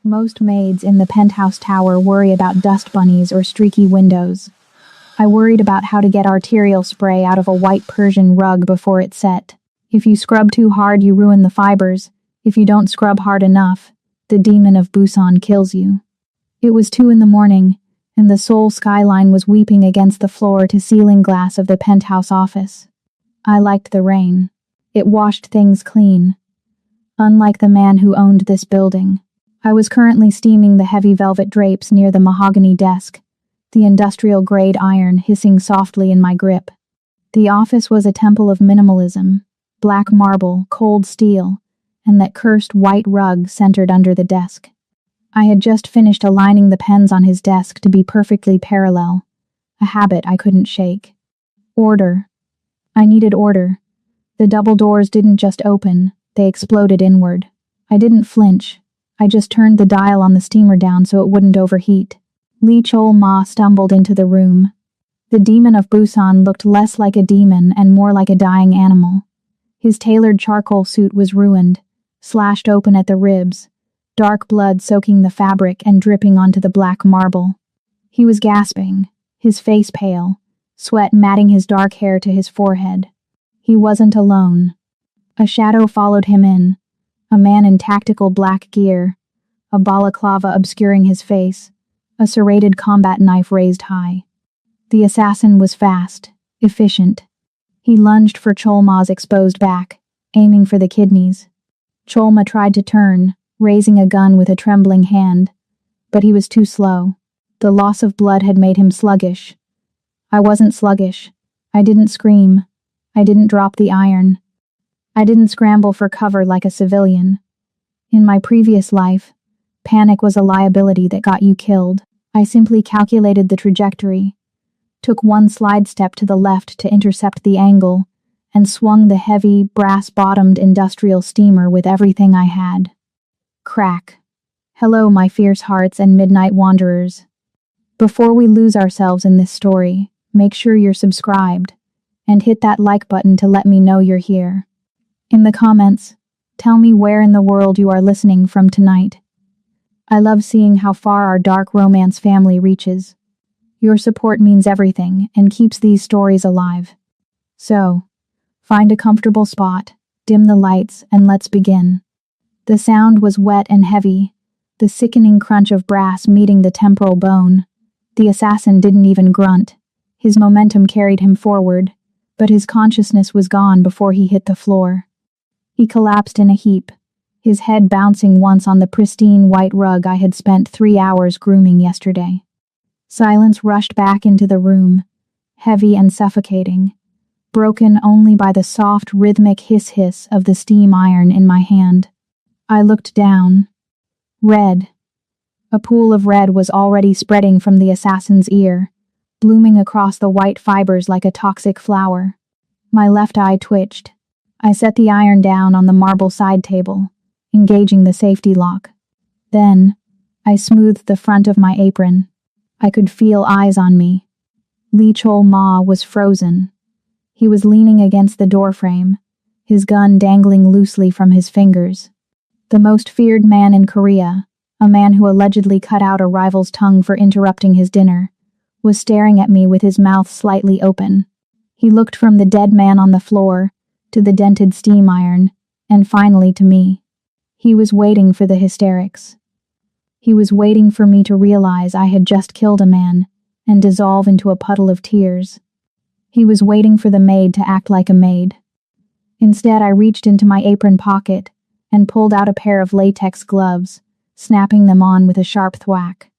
Most maids in the penthouse tower worry about dust bunnies or streaky windows. I worried about how to get arterial spray out of a white Persian rug before it set. If you scrub too hard, you ruin the fibers. If you don't scrub hard enough, the demon of Busan kills you. It was 2 a.m, and the Seoul skyline was weeping against the floor-to-ceiling glass of the penthouse office. I liked the rain. It washed things clean. Unlike the man who owned this building, I was currently steaming the heavy velvet drapes near the mahogany desk, the industrial-grade iron hissing softly in my grip. The office was a temple of minimalism, black marble, cold steel, and that cursed white rug centered under the desk. I had just finished aligning the pens on his desk to be perfectly parallel, a habit I couldn't shake. Order. I needed order. The double doors didn't just open, they exploded inward. I didn't flinch. I just turned the dial on the steamer down so it wouldn't overheat. Lee Chol-ma stumbled into the room. The demon of Busan looked less like a demon and more like a dying animal. His tailored charcoal suit was ruined, slashed open at the ribs, dark blood soaking the fabric and dripping onto the black marble. He was gasping, his face pale, sweat matting his dark hair to his forehead. He wasn't alone. A shadow followed him in, a man in tactical black gear, a balaclava obscuring his face, a serrated combat knife raised high. The assassin was fast, efficient. He lunged for Cholma's exposed back, aiming for the kidneys. Cholma tried to turn, raising a gun with a trembling hand, but he was too slow. The loss of blood had made him sluggish. I wasn't sluggish. I didn't scream. I didn't drop the iron. I didn't scramble for cover like a civilian. In my previous life, panic was a liability that got you killed. I simply calculated the trajectory, took one slide step to the left to intercept the angle, and swung the heavy, brass-bottomed industrial steamer with everything I had. Crack. Hello, my fierce hearts and midnight wanderers. Before we lose ourselves in this story, make sure you're subscribed, and hit that like button to let me know you're here. In the comments, tell me where in the world you are listening from tonight. I love seeing how far our dark romance family reaches. Your support means everything and keeps these stories alive. So, find a comfortable spot, dim the lights, and let's begin. The sound was wet and heavy, the sickening crunch of brass meeting the temporal bone. The assassin didn't even grunt. His momentum carried him forward, but his consciousness was gone before he hit the floor. He collapsed in a heap, his head bouncing once on the pristine white rug I had spent 3 hours grooming yesterday. Silence rushed back into the room, heavy and suffocating, broken only by the soft, rhythmic hiss-hiss of the steam iron in my hand. I looked down. Red. A pool of red was already spreading from the assassin's ear, blooming across the white fibers like a toxic flower. My left eye twitched. I set the iron down on the marble side table, engaging the safety lock. Then, I smoothed the front of my apron. I could feel eyes on me. Lee Chol-ma was frozen. He was leaning against the doorframe, his gun dangling loosely from his fingers. The most feared man in Korea, a man who allegedly cut out a rival's tongue for interrupting his dinner, was staring at me with his mouth slightly open. He looked from the dead man on the floor to the dented steam iron, and finally to me. He was waiting for the hysterics. He was waiting for me to realize I had just killed a man and dissolve into a puddle of tears. He was waiting for the maid to act like a maid. Instead, I reached into my apron pocket and pulled out a pair of latex gloves, snapping them on with a sharp thwack.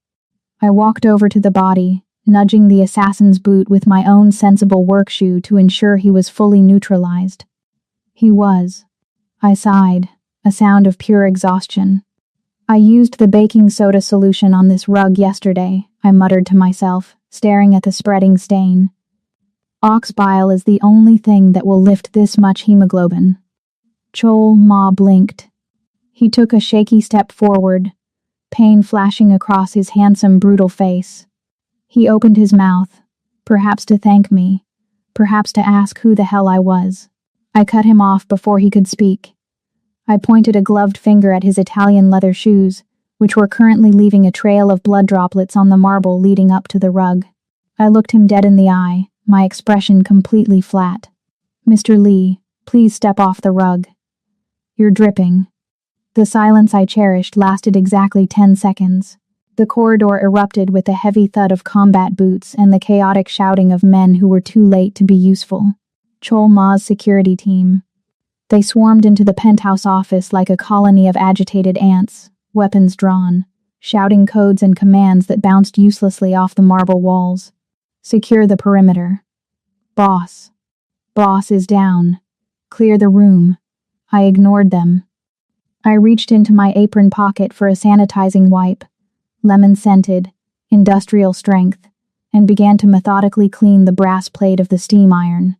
I walked over to the body, nudging the assassin's boot with my own sensible work shoe to ensure he was fully neutralized. He was. I sighed, a sound of pure exhaustion. I used the baking soda solution on this rug yesterday, I muttered to myself, staring at the spreading stain. Ox bile is the only thing that will lift this much hemoglobin. Chol-ma blinked. He took a shaky step forward, pain flashing across his handsome, brutal face. He opened his mouth, perhaps to thank me, perhaps to ask who the hell I was. I cut him off before he could speak. I pointed a gloved finger at his Italian leather shoes, which were currently leaving a trail of blood droplets on the marble leading up to the rug. I looked him dead in the eye, my expression completely flat. "Mr. Lee, please step off the rug. You're dripping." The silence I cherished lasted exactly 10 seconds. The corridor erupted with the heavy thud of combat boots and the chaotic shouting of men who were too late to be useful. Chol Ma's security team. They swarmed into the penthouse office like a colony of agitated ants, weapons drawn, shouting codes and commands that bounced uselessly off the marble walls. "Secure the perimeter. Boss. Boss is down. Clear the room." I ignored them. I reached into my apron pocket for a sanitizing wipe, lemon-scented, industrial strength, and began to methodically clean the brass plate of the steam iron.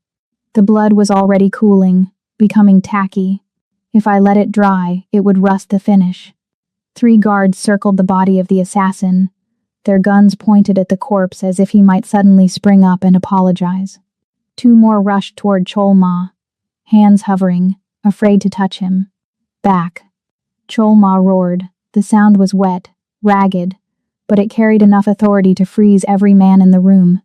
The blood was already cooling, becoming tacky. If I let it dry, it would rust the finish. 3 guards circled the body of the assassin, their guns pointed at the corpse as if he might suddenly spring up and apologize. 2 more rushed toward Chol Ma, hands hovering, afraid to touch him. "Back." Chol Ma roared. The sound was wet, ragged, but it carried enough authority to freeze every man in the room.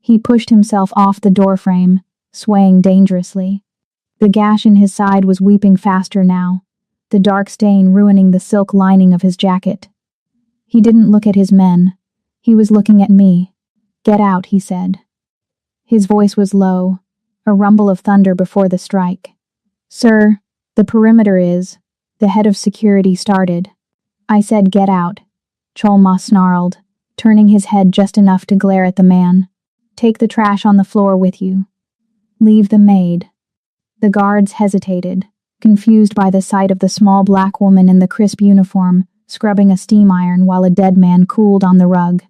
He pushed himself off the doorframe, swaying dangerously. The gash in his side was weeping faster now, the dark stain ruining the silk lining of his jacket. He didn't look at his men. He was looking at me. "Get out," he said. His voice was low, a rumble of thunder before the strike. "Sir, the perimeter is..." The head of security started. I said, "Get out." Chol Ma snarled, turning his head just enough to glare at the man. "Take the trash on the floor with you. Leave the maid." The guards hesitated, confused by the sight of the small black woman in the crisp uniform, scrubbing a steam iron while a dead man cooled on the rug.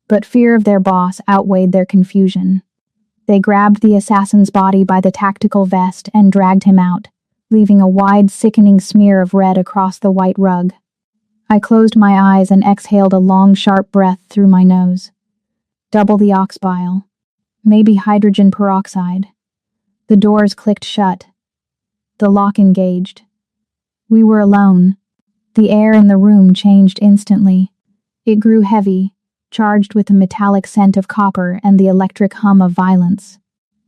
But fear of their boss outweighed their confusion. They grabbed the assassin's body by the tactical vest and dragged him out, leaving a wide, sickening smear of red across the white rug. I closed my eyes and exhaled a long, sharp breath through my nose. Double the ox bile. Maybe hydrogen peroxide. The doors clicked shut. The lock engaged. We were alone. The air in the room changed instantly. It grew heavy, charged with the metallic scent of copper and the electric hum of violence.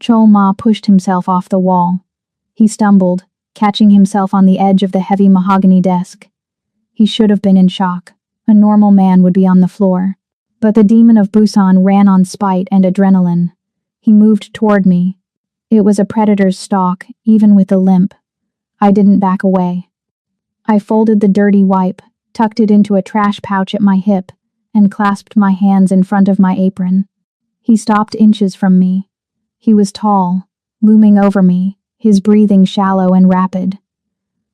Chol Ma pushed himself off the wall. He stumbled, catching himself on the edge of the heavy mahogany desk. He should have been in shock. A normal man would be on the floor. But the demon of Busan ran on spite and adrenaline. He moved toward me. It was a predator's stalk, even with a limp. I didn't back away. I folded the dirty wipe, tucked it into a trash pouch at my hip, and clasped my hands in front of my apron. He stopped inches from me. He was tall, looming over me, his breathing shallow and rapid.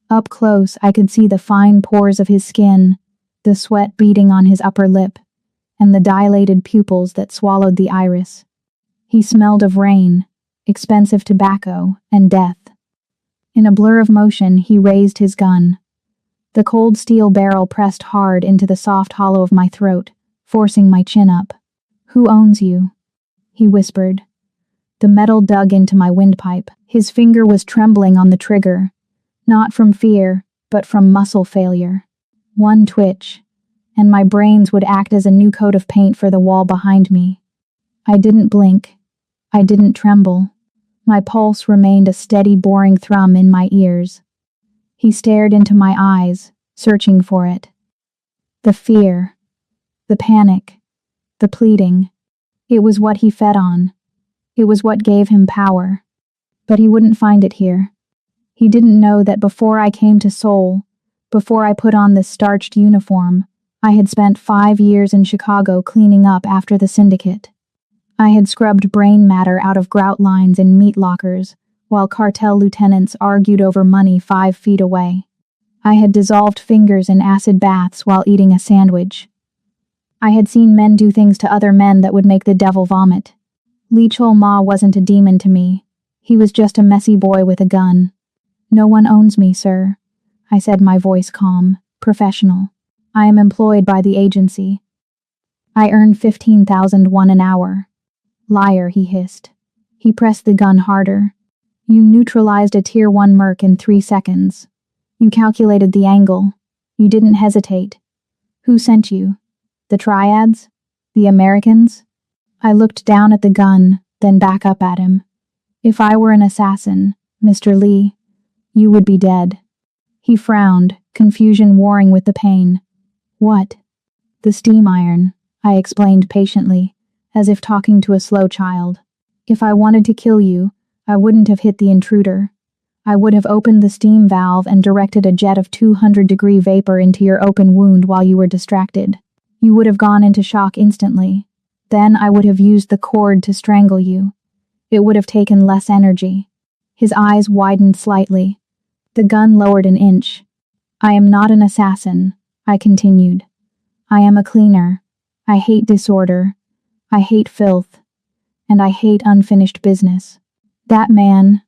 Up close, I could see the fine pores of his skin, the sweat beading on his upper lip, and the dilated pupils that swallowed the iris. He smelled of rain, expensive tobacco, and death. In a blur of motion, he raised his gun. The cold steel barrel pressed hard into the soft hollow of my throat, forcing my chin up. "Who owns you?" he whispered. The metal dug into my windpipe. His finger was trembling on the trigger, not from fear, but from muscle failure. One twitch, and my brains would act as a new coat of paint for the wall behind me. I didn't blink. I didn't tremble. My pulse remained a steady boring thrum in my ears. He stared into my eyes, searching for it. The fear, the panic, the pleading. It was what he fed on. It was what gave him power. But he wouldn't find it here. He didn't know that before I came to Seoul, before I put on this starched uniform, I had spent 5 years in Chicago cleaning up after the syndicate. I had scrubbed brain matter out of grout lines in meat lockers, while cartel lieutenants argued over money 5 feet away. I had dissolved fingers in acid baths while eating a sandwich. I had seen men do things to other men that would make the devil vomit. Lee Chol Ma wasn't a demon to me. He was just a messy boy with a gun. "No one owns me, sir," I said, my voice calm, professional. "I am employed by the agency. I earn 15,001 an hour." "Liar," he hissed. He pressed the gun harder. "You neutralized a Tier 1 merc in 3 seconds. You calculated the angle. You didn't hesitate. Who sent you? The Triads? The Americans? I looked down at the gun, then back up at him. If I were an assassin, Mr. Lee, you would be dead. He frowned, confusion warring with the pain. What? The steam iron, I explained patiently, as if talking to a slow child. If I wanted to kill you, I wouldn't have hit the intruder. I would have opened the steam valve and directed a jet of 200-degree vapor into your open wound while you were distracted. You would have gone into shock instantly. Then I would have used the cord to strangle you. It would have taken less energy. His eyes widened slightly. The gun lowered an inch. I am not an assassin, I continued. I am a cleaner. I hate disorder. I hate filth. And I hate unfinished business. That man,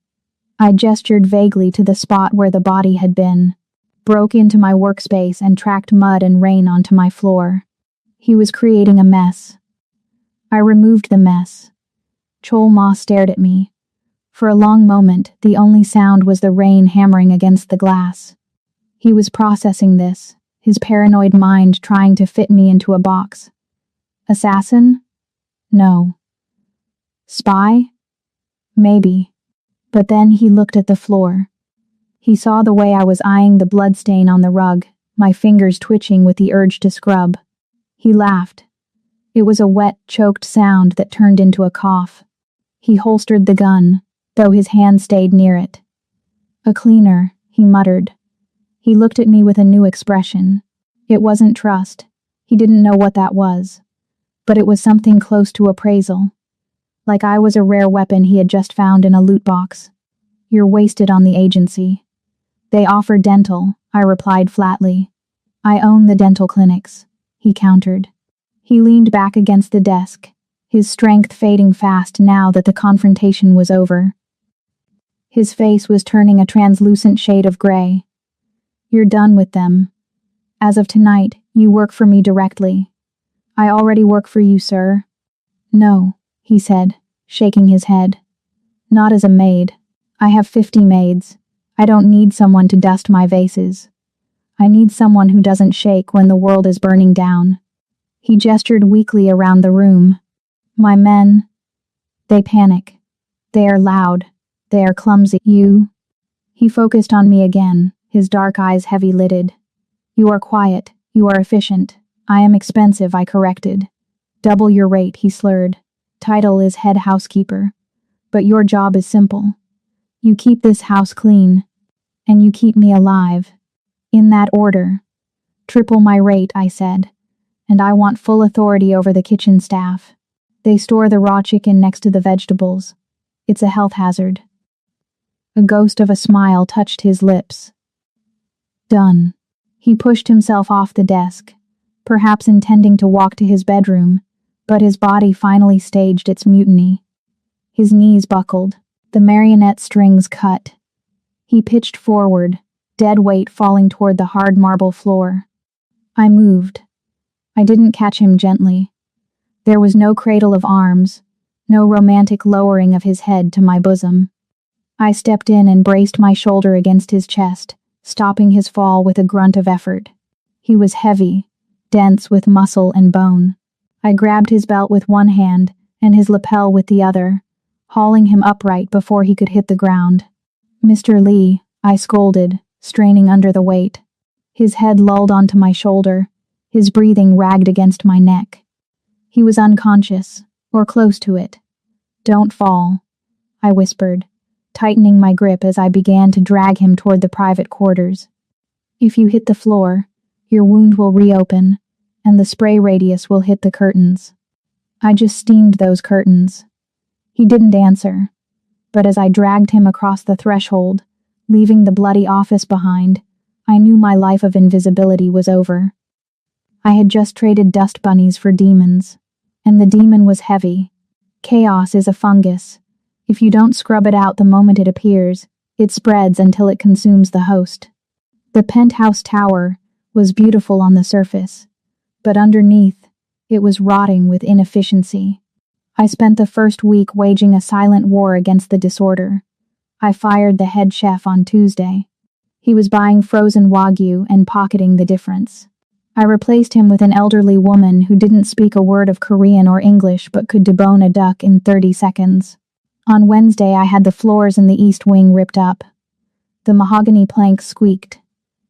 I gestured vaguely to the spot where the body had been, broke into my workspace and tracked mud and rain onto my floor. He was creating a mess. I removed the mess. Chol Ma stared at me. For a long moment, the only sound was the rain hammering against the glass. He was processing this, his paranoid mind trying to fit me into a box. Assassin? No. Spy? Maybe. But then he looked at the floor. He saw the way I was eyeing the bloodstain on the rug, my fingers twitching with the urge to scrub. He laughed. It was a wet, choked sound that turned into a cough. He holstered the gun, though his hand stayed near it. A cleaner, he muttered. He looked at me with a new expression. It wasn't trust. He didn't know what that was. But it was something close to appraisal. Like I was a rare weapon he had just found in a loot box. You're wasted on the agency. They offer dental, I replied flatly. I own the dental clinics, he countered. He leaned back against the desk, his strength fading fast now that the confrontation was over. His face was turning a translucent shade of gray. You're done with them. As of tonight, you work for me directly. I already work for you, sir. No, he said, shaking his head. Not as a maid. I have 50 maids. I don't need someone to dust my vases. I need someone who doesn't shake when the world is burning down. He gestured weakly around the room. My men, they panic. They are loud. They are clumsy. You? He focused on me again, his dark eyes heavy-lidded. You are quiet. You are efficient. I am expensive, I corrected. Double your rate, he slurred. Title is head housekeeper. But your job is simple. You keep this house clean. And you keep me alive. In that order. Triple my rate, I said. And I want full authority over the kitchen staff. They store the raw chicken next to the vegetables. It's a health hazard. A ghost of a smile touched his lips. Done. He pushed himself off the desk, perhaps intending to walk to his bedroom, but his body finally staged its mutiny. His knees buckled, the marionette strings cut. He pitched forward, dead weight falling toward the hard marble floor. I moved. I didn't catch him gently. There was no cradle of arms, no romantic lowering of his head to my bosom. I stepped in and braced my shoulder against his chest, stopping his fall with a grunt of effort. He was heavy, dense with muscle and bone. I grabbed his belt with one hand and his lapel with the other, hauling him upright before he could hit the ground. Mr. Lee, I scolded, straining under the weight. His head lulled onto my shoulder, his breathing ragged against my neck. He was unconscious, or close to it. Don't fall, I whispered, tightening my grip as I began to drag him toward the private quarters. If you hit the floor, your wound will reopen, and the spray radius will hit the curtains. I just steamed those curtains. He didn't answer, but as I dragged him across the threshold, leaving the bloody office behind, I knew my life of invisibility was over. I had just traded dust bunnies for demons, and the demon was heavy. Chaos is a fungus. If you don't scrub it out the moment it appears, it spreads until it consumes the host. The penthouse tower was beautiful on the surface, but underneath, it was rotting with inefficiency. I spent the first week waging a silent war against the disorder. I fired the head chef on Tuesday. He was buying frozen Wagyu and pocketing the difference. I replaced him with an elderly woman who didn't speak a word of Korean or English but could debone a duck in 30 seconds. On Wednesday, I had the floors in the east wing ripped up. The mahogany planks squeaked.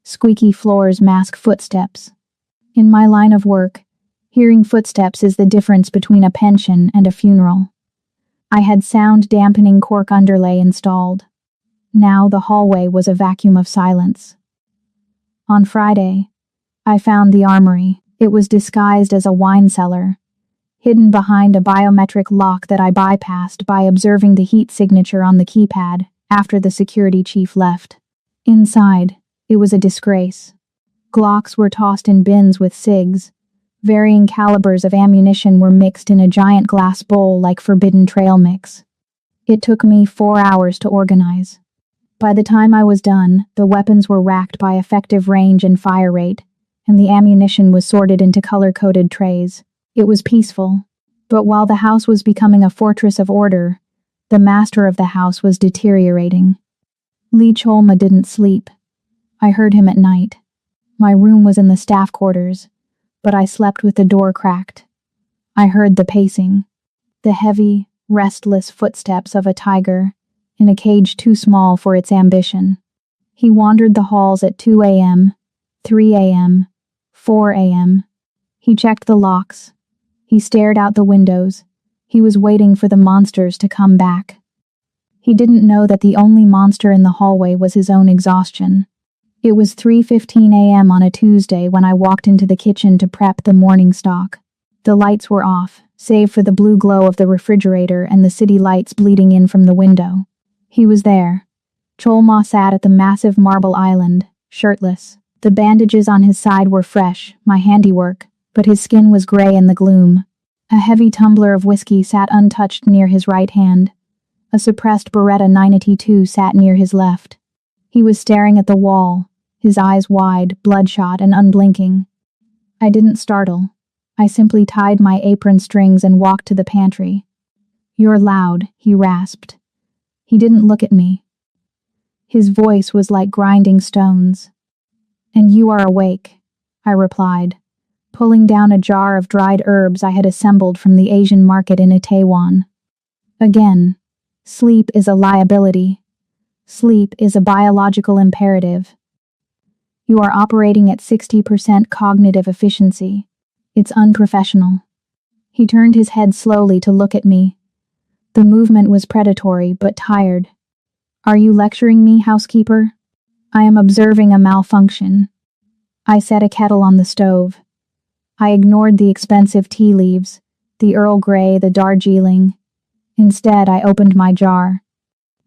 Squeaky floors mask footsteps. In my line of work, hearing footsteps is the difference between a pension and a funeral. I had sound-dampening cork underlay installed. Now the hallway was a vacuum of silence. On Friday, I found the armory. It was disguised as a wine cellar, hidden behind a biometric lock that I bypassed by observing the heat signature on the keypad after the security chief left. Inside, it was a disgrace. Glocks were tossed in bins with cigs. Varying calibers of ammunition were mixed in a giant glass bowl like forbidden trail mix. It took me 4 hours to organize. By the time I was done, the weapons were racked by effective range and fire rate, and the ammunition was sorted into color-coded trays. It was peaceful, but while the house was becoming a fortress of order, the master of the house was deteriorating. Lee Cholma didn't sleep. I heard him at night. My room was in the staff quarters, but I slept with the door cracked. I heard the pacing, the heavy, restless footsteps of a tiger in a cage too small for its ambition. He wandered the halls at 2 a.m., 3 a.m., 4 a.m. He checked the locks. He stared out the windows. He was waiting for the monsters to come back. He didn't know that the only monster in the hallway was his own exhaustion. It was 3:15 a.m. on a Tuesday when I walked into the kitchen to prep the morning stock. The lights were off, save for the blue glow of the refrigerator and the city lights bleeding in from the window. He was there. Cholma sat at the massive marble island, shirtless. The bandages on his side were fresh, my handiwork, but his skin was gray in the gloom. A heavy tumbler of whiskey sat untouched near his right hand. A suppressed Beretta 982 sat near his left. He was staring at the wall, his eyes wide, bloodshot, and unblinking. I didn't startle. I simply tied my apron strings and walked to the pantry. "You're loud," he rasped. He didn't look at me. His voice was like grinding stones. "And you are awake," I replied, pulling down a jar of dried herbs I had assembled from the Asian market in Itaewon. Again, sleep is a liability. Sleep is a biological imperative. You are operating at 60% cognitive efficiency. It's unprofessional. He turned his head slowly to look at me. The movement was predatory but tired. "Are you lecturing me, housekeeper?" "I am observing a malfunction." I set a kettle on the stove. I ignored the expensive tea leaves, the Earl Grey, the Darjeeling. Instead, I opened my jar.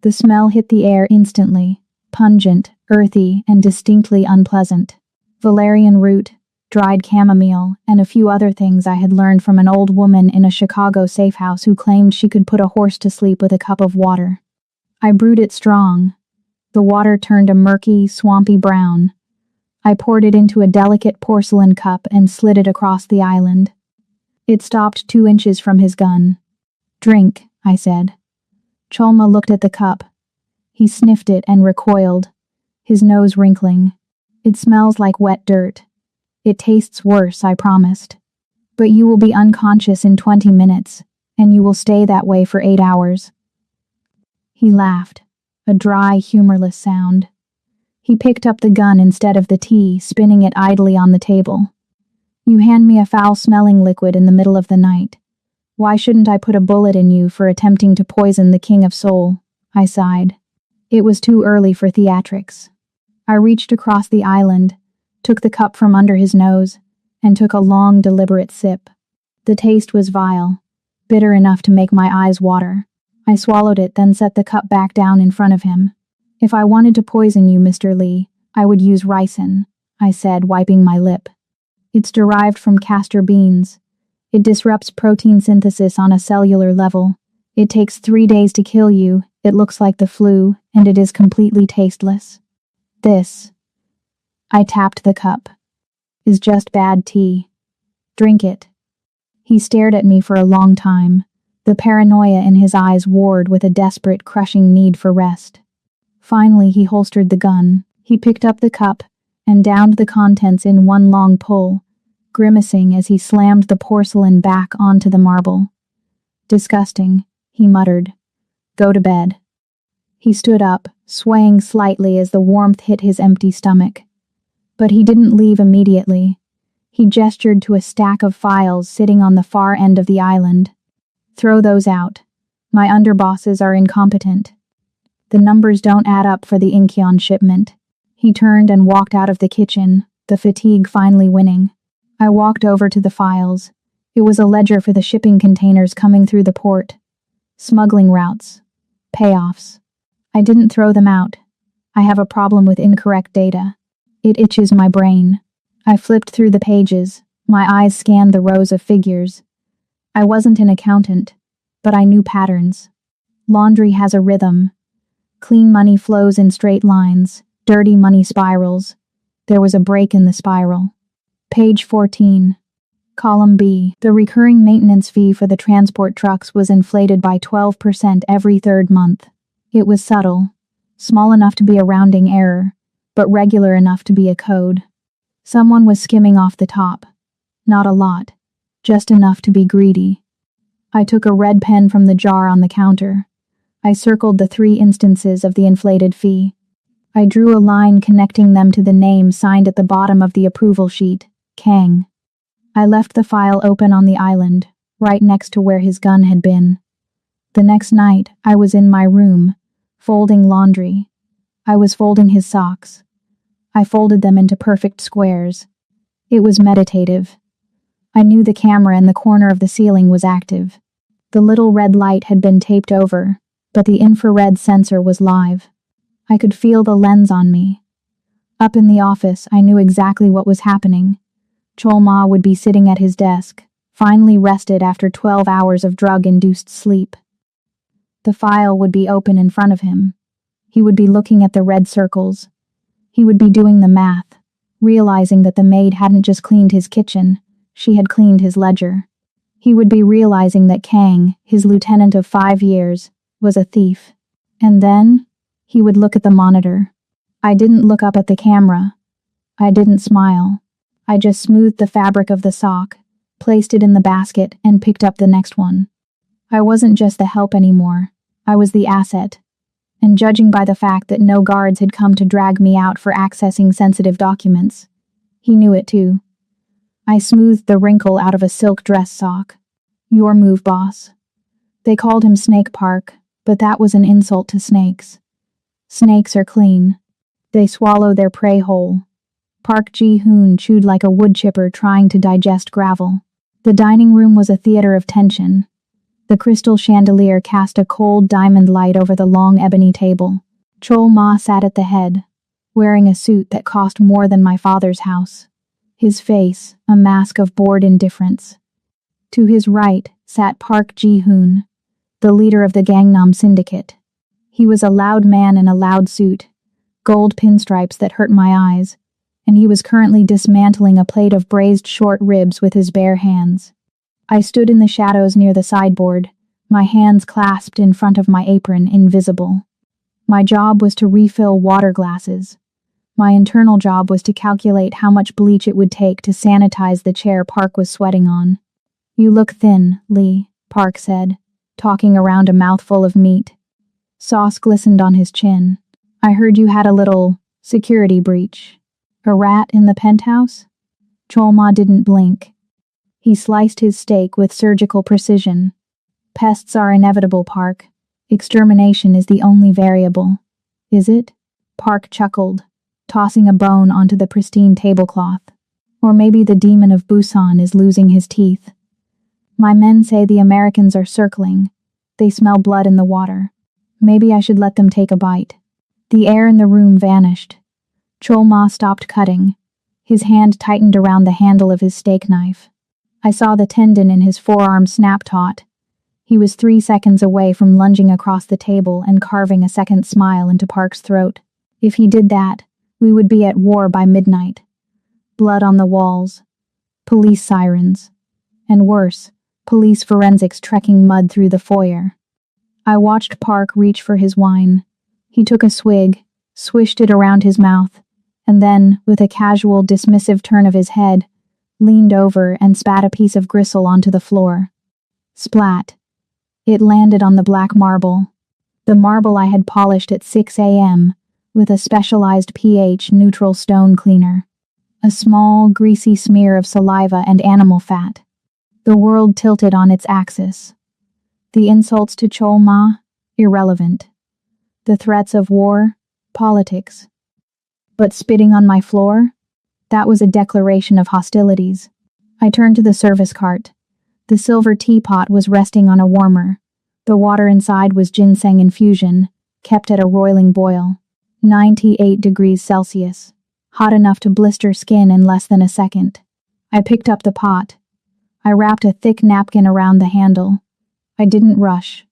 The smell hit the air instantly, pungent, earthy, and distinctly unpleasant. Valerian root, dried chamomile, and a few other things I had learned from an old woman in a Chicago safe house who claimed she could put a horse to sleep with a cup of water. I brewed it strong. The water turned a murky, swampy brown. I poured it into a delicate porcelain cup and slid it across the island. It stopped 2 inches from his gun. "Drink," I said. Cholma looked at the cup. He sniffed it and recoiled, his nose wrinkling. "It smells like wet dirt. It tastes worse, I promised. But you will be unconscious in 20 minutes, and you will stay that way for 8 hours. He laughed, a dry, humorless sound. He picked up the gun instead of the tea, spinning it idly on the table. "You hand me a foul-smelling liquid in the middle of the night. Why shouldn't I put a bullet in you for attempting to poison the King of Soul?" I sighed. It was too early for theatrics. I reached across the island, took the cup from under his nose, and took a long, deliberate sip. The taste was vile, bitter enough to make my eyes water. I swallowed it, then set the cup back down in front of him. "If I wanted to poison you, Mr. Lee, I would use ricin," I said, wiping my lip. "It's derived from castor beans. It disrupts protein synthesis on a cellular level. It takes 3 days to kill you, it looks like the flu, and it is completely tasteless. This," I tapped the cup, "is just bad tea. Drink it." He stared at me for a long time. The paranoia in his eyes warred with a desperate, crushing need for rest. Finally, he holstered the gun. He picked up the cup and downed the contents in one long pull, grimacing as he slammed the porcelain back onto the marble. "Disgusting," he muttered. "Go to bed." He stood up, swaying slightly as the warmth hit his empty stomach. But he didn't leave immediately. He gestured to a stack of files sitting on the far end of the island. "Throw those out. My underbosses are incompetent. The numbers don't add up for the Incheon shipment." He turned and walked out of the kitchen, the fatigue finally winning. I walked over to the files. It was a ledger for the shipping containers coming through the port. Smuggling routes. Payoffs. I didn't throw them out. I have a problem with incorrect data. It itches my brain. I flipped through the pages. My eyes scanned the rows of figures. I wasn't an accountant, but I knew patterns. Laundry has a rhythm. Clean money flows in straight lines. Dirty money spirals. There was a break in the spiral. Page 14. Column B. The recurring maintenance fee for the transport trucks was inflated by 12% every third month. It was subtle, small enough to be a rounding error, but regular enough to be a code. Someone was skimming off the top. Not a lot, just enough to be greedy. I took a red pen from the jar on the counter. I circled the 3 instances of the inflated fee. I drew a line connecting them to the name signed at the bottom of the approval sheet, Kang. I left the file open on the island, right next to where his gun had been. The next night, I was in my room, folding laundry. I was folding his socks. I folded them into perfect squares. It was meditative. I knew the camera in the corner of the ceiling was active. The little red light had been taped over, but the infrared sensor was live. I could feel the lens on me. Up in the office, I knew exactly what was happening. Chol-ma would be sitting at his desk, finally rested after 12 hours of drug-induced sleep. The file would be open in front of him. He would be looking at the red circles. He would be doing the math, realizing that the maid hadn't just cleaned his kitchen, she had cleaned his ledger. He would be realizing that Kang, his lieutenant of 5 years, was a thief. And then he would look at the monitor. I didn't look up at the camera. I didn't smile. I just smoothed the fabric of the sock, placed it in the basket, and picked up the next one. I wasn't just the help anymore. I was the asset. And judging by the fact that no guards had come to drag me out for accessing sensitive documents, he knew it too. I smoothed the wrinkle out of a silk dress sock. "Your move, boss." They called him Snake Park, but that was an insult to snakes. Snakes are clean. They swallow their prey whole. Park Ji-hoon chewed like a wood chipper trying to digest gravel. The dining room was a theater of tension. The crystal chandelier cast a cold diamond light over the long ebony table. Chol-ma sat at the head, wearing a suit that cost more than my father's house. His face, a mask of bored indifference. To his right sat Park Ji-hoon, the leader of the Gangnam Syndicate. He was a loud man in a loud suit, gold pinstripes that hurt my eyes, and he was currently dismantling a plate of braised short ribs with his bare hands. I stood in the shadows near the sideboard, my hands clasped in front of my apron, invisible. My job was to refill water glasses. My internal job was to calculate how much bleach it would take to sanitize the chair Park was sweating on. "You look thin, Lee," Park said, talking around a mouthful of meat. Sauce glistened on his chin. "I heard you had a little security breach. A rat in the penthouse?" Chol-ma didn't blink. He sliced his steak with surgical precision. "Pests are inevitable, Park. Extermination is the only variable." "Is it?" Park chuckled, tossing a bone onto the pristine tablecloth. "Or maybe the demon of Busan is losing his teeth. My men say the Americans are circling. They smell blood in the water. Maybe I should let them take a bite." The air in the room vanished. Chol-ma stopped cutting. His hand tightened around the handle of his steak knife. I saw the tendon in his forearm snap taut. He was 3 seconds away from lunging across the table and carving a second smile into Park's throat. If he did that, we would be at war by midnight. Blood on the walls. Police sirens. And worse, police forensics trekking mud through the foyer. I watched Park reach for his wine. He took a swig, swished it around his mouth, and then, with a casual, dismissive turn of his head, leaned over and spat a piece of gristle onto the floor. Splat. It landed on the black marble. The marble I had polished at 6 a.m. with a specialized pH-neutral stone cleaner. A small, greasy smear of saliva and animal fat. The world tilted on its axis. The insults to Cholma? Irrelevant. The threats of war? Politics. But spitting on my floor? That was a declaration of hostilities. I turned to the service cart. The silver teapot was resting on a warmer. The water inside was ginseng infusion, kept at a roiling boil. 98 degrees Celsius. Hot enough to blister skin in less than a second. I picked up the pot. I wrapped a thick napkin around the handle. I didn't rush.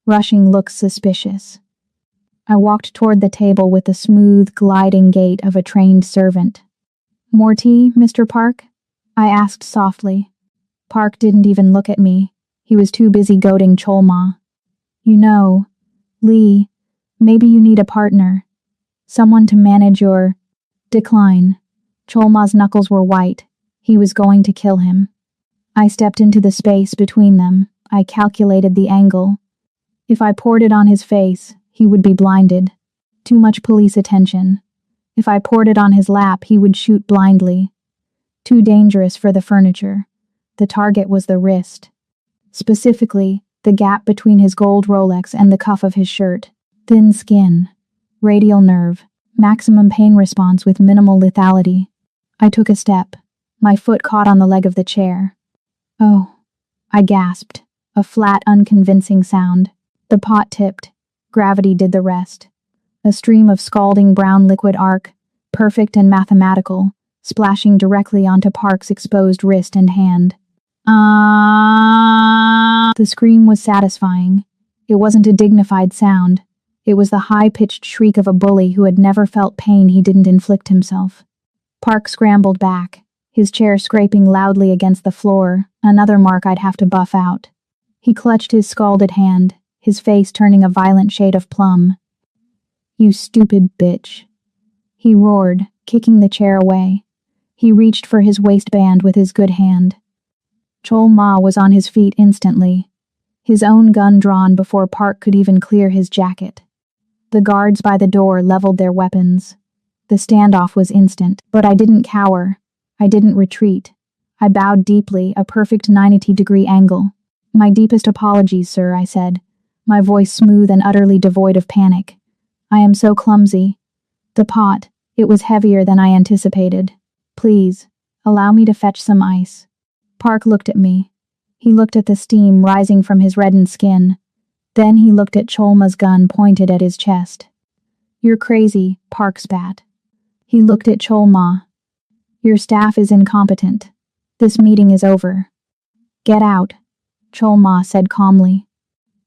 Rushing looks suspicious. I walked toward the table with the smooth, gliding gait of a trained servant. "More tea, Mr. Park?" I asked softly. Park didn't even look at me. He was too busy goading Cholma. "You know, Lee, maybe you need a partner. Someone to manage your..." Decline. Cholma's knuckles were white. He was going to kill him. I stepped into the space between them. I calculated the angle. If I poured it on his face, he would be blinded. Too much police attention. If I poured it on his lap, he would shoot blindly. Too dangerous for the furniture. The target was the wrist. Specifically, the gap between his gold Rolex and the cuff of his shirt. Thin skin. Radial nerve. Maximum pain response with minimal lethality. I took a step. My foot caught on the leg of the chair. "Oh," I gasped. A flat, unconvincing sound. The pot tipped. Gravity did the rest. A stream of scalding brown liquid arc, perfect and mathematical, splashing directly onto Park's exposed wrist and hand. The scream was satisfying. It wasn't a dignified sound. It was the high-pitched shriek of a bully who had never felt pain he didn't inflict himself. Park scrambled back, his chair scraping loudly against the floor, another mark I'd have to buff out. He clutched his scalded hand, his face turning a violent shade of plum. "You stupid bitch," he roared, kicking the chair away. He reached for his waistband with his good hand. Cholma was on his feet instantly, his own gun drawn before Park could even clear his jacket. The guards by the door leveled their weapons. The standoff was instant, but I didn't cower. I didn't retreat. I bowed deeply, a perfect 90-degree angle. "My deepest apologies, sir," I said, my voice smooth and utterly devoid of panic. "I am so clumsy." The pot, it was heavier than I anticipated. "Please, allow me to fetch some ice." Park looked at me. He looked at the steam rising from his reddened skin. Then he looked at Cholma's gun pointed at his chest. "You're crazy," Park spat. He looked at Cholma. "Your staff is incompetent. This meeting is over." "Get out," Cholma said calmly.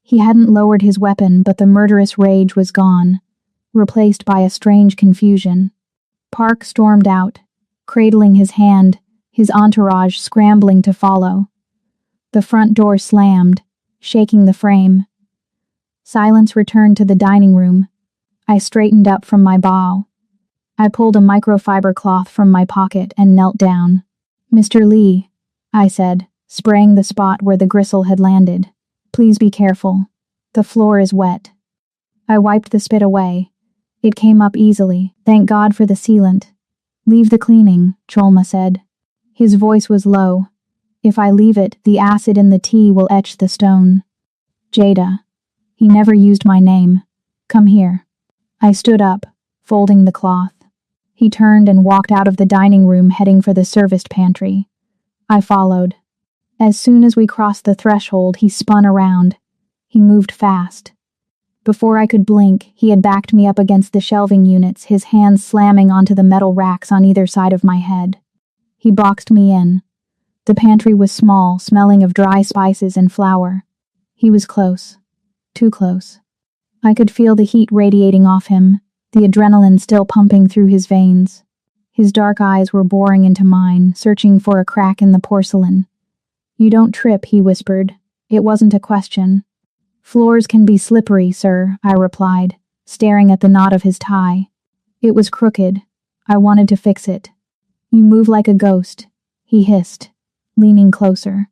He hadn't lowered his weapon, but the murderous rage was gone, replaced by a strange confusion. Park stormed out, cradling his hand, his entourage scrambling to follow. The front door slammed, shaking the frame. Silence returned to the dining room. I straightened up from my bow. I pulled a microfiber cloth from my pocket and knelt down. "Mr. Lee," I said, spraying the spot where the gristle had landed. "Please be careful. The floor is wet." I wiped the spit away. It came up easily, thank God for the sealant. "Leave the cleaning," Cholma said. His voice was low. "If I leave it, the acid in the tea will etch the stone." "Jada." He never used my name. "Come here." I stood up, folding the cloth. He turned and walked out of the dining room, heading for the serviced pantry. I followed. As soon as we crossed the threshold, he spun around. He moved fast. Before I could blink, he had backed me up against the shelving units, his hands slamming onto the metal racks on either side of my head. He boxed me in. The pantry was small, smelling of dry spices and flour. He was close. Too close. I could feel the heat radiating off him, the adrenaline still pumping through his veins. His dark eyes were boring into mine, searching for a crack in the porcelain. "You don't trip," he whispered. It wasn't a question. "Floors can be slippery, sir," I replied, staring at the knot of his tie. It was crooked. I wanted to fix it. "You move like a ghost," he hissed, leaning closer.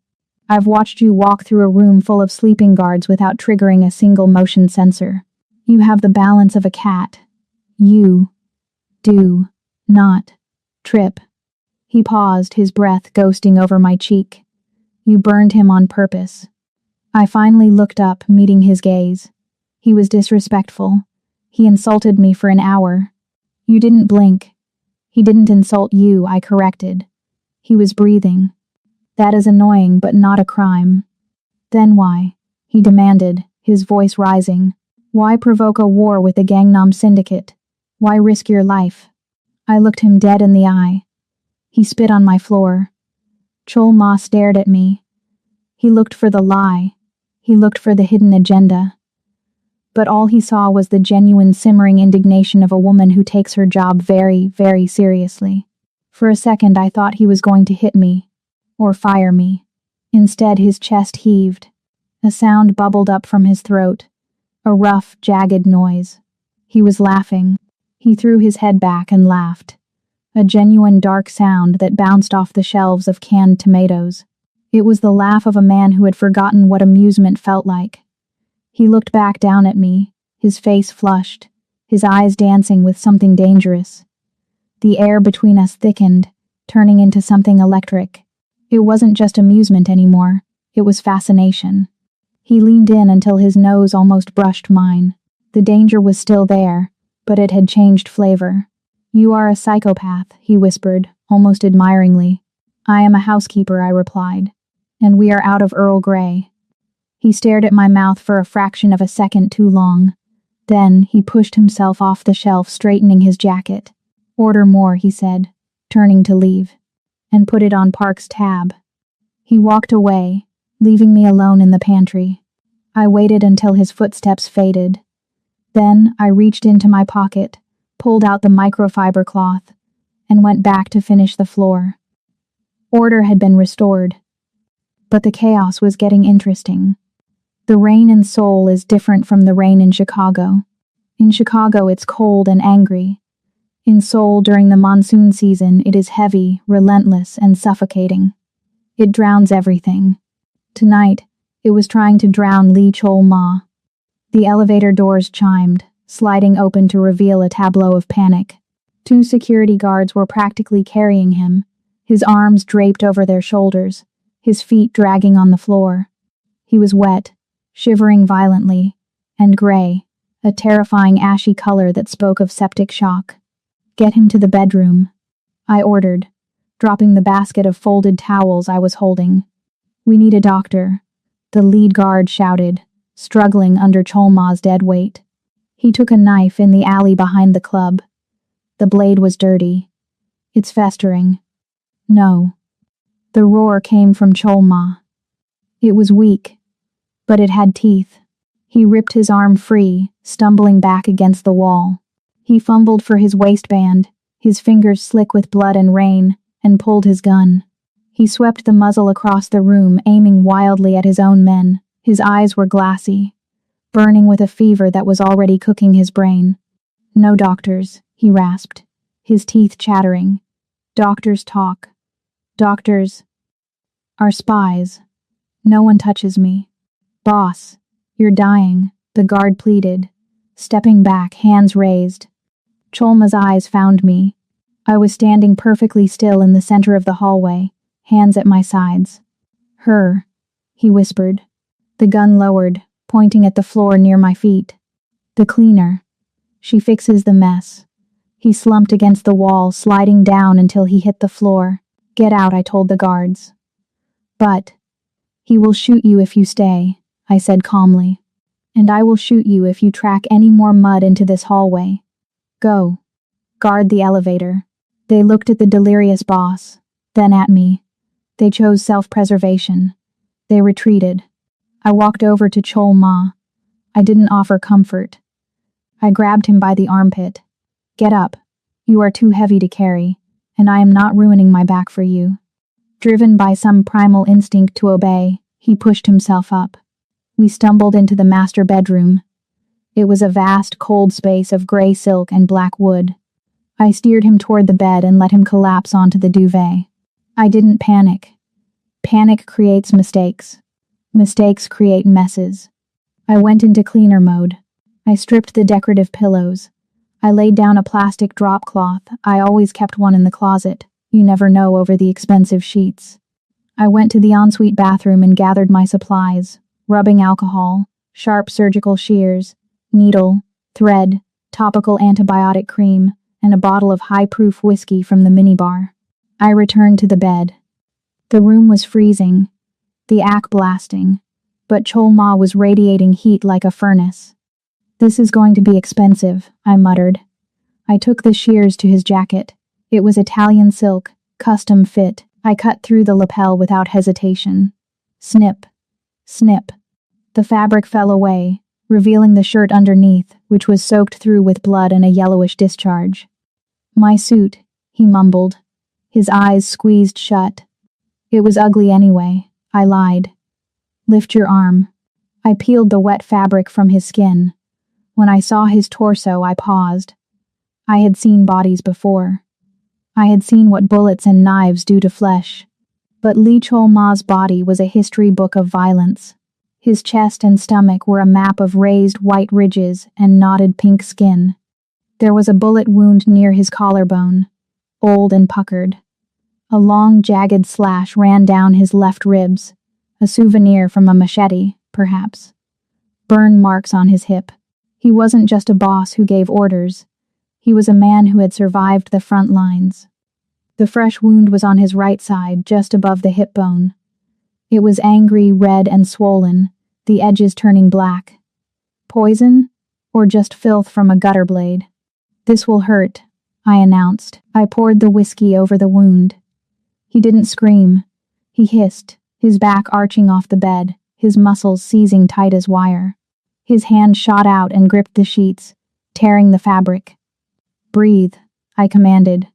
I've watched you walk through a room full of sleeping guards without triggering a single motion sensor. You have the balance of a cat. You do not trip. He paused, his breath ghosting over my cheek. You burned him on purpose. I finally looked up, meeting his gaze. He was disrespectful. He insulted me for an hour. You didn't blink. He didn't insult you, I corrected. He was breathing. That is annoying, but not a crime. Then why? He demanded, his voice rising. Why provoke a war with the Gangnam Syndicate? Why risk your life? I looked him dead in the eye. He spit on my floor. Chol Ma stared at me. He looked for the lie. He looked for the hidden agenda. But all he saw was the genuine simmering indignation of a woman who takes her job very, very seriously. For a second I thought he was going to hit me. Or fire me. Instead his chest heaved. A sound bubbled up from his throat. A rough, jagged noise. He was laughing. He threw his head back and laughed. A genuine dark sound that bounced off the shelves of canned tomatoes. It was the laugh of a man who had forgotten what amusement felt like. He looked back down at me, his face flushed, his eyes dancing with something dangerous. The air between us thickened, turning into something electric. It wasn't just amusement anymore, it was fascination. He leaned in until his nose almost brushed mine. The danger was still there, but it had changed flavor. You are a psychopath, he whispered, almost admiringly. I am a housekeeper, I replied. And we are out of Earl Grey. He stared at my mouth for a fraction of a second too long. Then he pushed himself off the shelf, straightening his jacket. Order more, he said, turning to leave. And put it on Park's tab. He walked away, leaving me alone in the pantry. I waited until his footsteps faded. Then I reached into my pocket, pulled out the microfiber cloth, and went back to finish the floor. Order had been restored. But the chaos was getting interesting. The rain in Seoul is different from the rain in Chicago. In Chicago, it's cold and angry. In Seoul, during the monsoon season, it is heavy, relentless, and suffocating. It drowns everything. Tonight, it was trying to drown Lee Chol-ma. The elevator doors chimed, sliding open to reveal a tableau of panic. 2 security guards were practically carrying him, his arms draped over their shoulders, his feet dragging on the floor. He was wet, shivering violently, and gray, a terrifying ashy color that spoke of septic shock. Get him to the bedroom, I ordered, dropping the basket of folded towels I was holding. We need a doctor, the lead guard shouted, struggling under Cholma's dead weight. He took a knife in the alley behind the club. The blade was dirty. It's festering. No. The roar came from Cholma. It was weak, but it had teeth. He ripped his arm free, stumbling back against the wall. He fumbled for his waistband, his fingers slick with blood and rain, and pulled his gun. He swept the muzzle across the room, aiming wildly at his own men. His eyes were glassy, burning with a fever that was already cooking his brain. No doctors, he rasped, his teeth chattering. Doctors talk. Doctors are spies. No one touches me. Boss, you're dying, the guard pleaded, stepping back, hands raised. Cholma's eyes found me. I was standing perfectly still in the center of the hallway, hands at my sides. Her, he whispered. The gun lowered, pointing at the floor near my feet. The cleaner. She fixes the mess. He slumped against the wall, sliding down until he hit the floor. Get out, I told the guards. But he will shoot you if you stay, I said calmly. And I will shoot you if you track any more mud into this hallway. Go. Guard the elevator. They looked at the delirious boss, then at me. They chose self-preservation. They retreated. I walked over to Chol Ma. I didn't offer comfort. I grabbed him by the armpit. Get up. You are too heavy to carry, and I am not ruining my back for you. Driven by some primal instinct to obey, he pushed himself up. We stumbled into the master bedroom. It was a vast, cold space of gray silk and black wood. I steered him toward the bed and let him collapse onto the duvet. I didn't panic. Panic creates mistakes. Mistakes create messes. I went into cleaner mode. I stripped the decorative pillows. I laid down a plastic drop cloth. I always kept one in the closet. You never know over the expensive sheets. I went to the ensuite bathroom and gathered my supplies: rubbing alcohol, sharp surgical shears, needle, thread, topical antibiotic cream, and a bottle of high-proof whiskey from the minibar. I returned to the bed. The room was freezing, the ack blasting, but Chol Ma was radiating heat like a furnace. "This is going to be expensive," I muttered. I took the shears to his jacket. It was Italian silk, custom fit. I cut through the lapel without hesitation. Snip. Snip. The fabric fell away, revealing the shirt underneath, which was soaked through with blood and a yellowish discharge. "My suit," he mumbled, his eyes squeezed shut. "It was ugly anyway," I lied. "Lift your arm." I peeled the wet fabric from his skin. When I saw his torso, I paused. I had seen bodies before. I had seen what bullets and knives do to flesh. But Lee Chol Ma's body was a history book of violence. His chest and stomach were a map of raised white ridges and knotted pink skin. There was a bullet wound near his collarbone, old and puckered. A long, jagged slash ran down his left ribs, a souvenir from a machete, perhaps. Burn marks on his hip. He wasn't just a boss who gave orders. He was a man who had survived the front lines. The fresh wound was on his right side, just above the hip bone. It was angry, red, and swollen, the edges turning black. Poison? Or just filth from a gutter blade? "This will hurt," I announced. I poured the whiskey over the wound. He didn't scream. He hissed, his back arching off the bed, his muscles seizing tight as wire. His hand shot out and gripped the sheets, tearing the fabric. "Breathe," I commanded.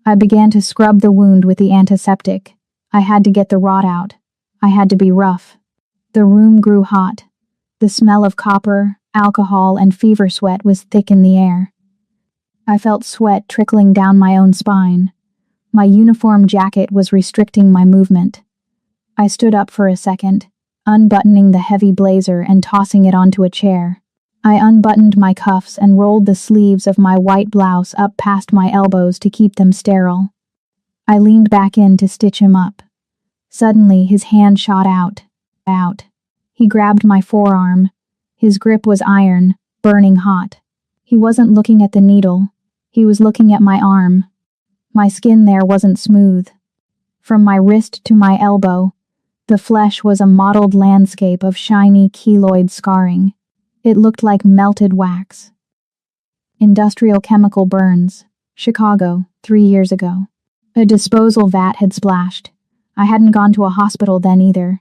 I began to scrub the wound with the antiseptic. I had to get the rot out. I had to be rough. The room grew hot. The smell of copper, alcohol, and fever sweat was thick in the air. I felt sweat trickling down my own spine. My uniform jacket was restricting my movement. I stood up for a second, unbuttoning the heavy blazer and tossing it onto a chair. I unbuttoned my cuffs and rolled the sleeves of my white blouse up past my elbows to keep them sterile. I leaned back in to stitch him up. Suddenly, his hand shot out. He grabbed my forearm. His grip was iron, burning hot. He wasn't looking at the needle. He was looking at my arm. My skin there wasn't smooth. From my wrist to my elbow, the flesh was a mottled landscape of shiny keloid scarring. It looked like melted wax. Industrial chemical burns. Chicago, 3 years ago. A disposal vat had splashed. I hadn't gone to a hospital then either.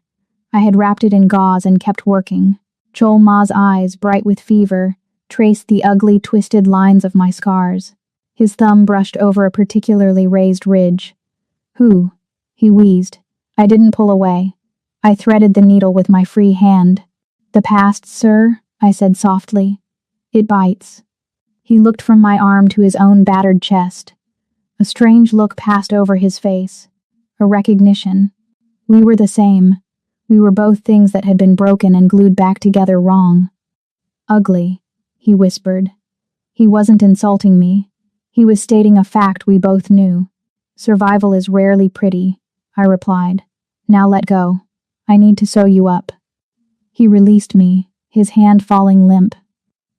I had wrapped it in gauze and kept working. Chol Ma's eyes, bright with fever, traced the ugly, twisted lines of my scars. His thumb brushed over a particularly raised ridge. "Who?" he wheezed. I didn't pull away. I threaded the needle with my free hand. "The past, sir," I said softly. "It bites." He looked from my arm to his own battered chest. A strange look passed over his face. A recognition. We were the same. We were both things that had been broken and glued back together wrong. "Ugly," he whispered. He wasn't insulting me. He was stating a fact we both knew. "Survival is rarely pretty," I replied. "Now let go. I need to sew you up." He released me, his hand falling limp.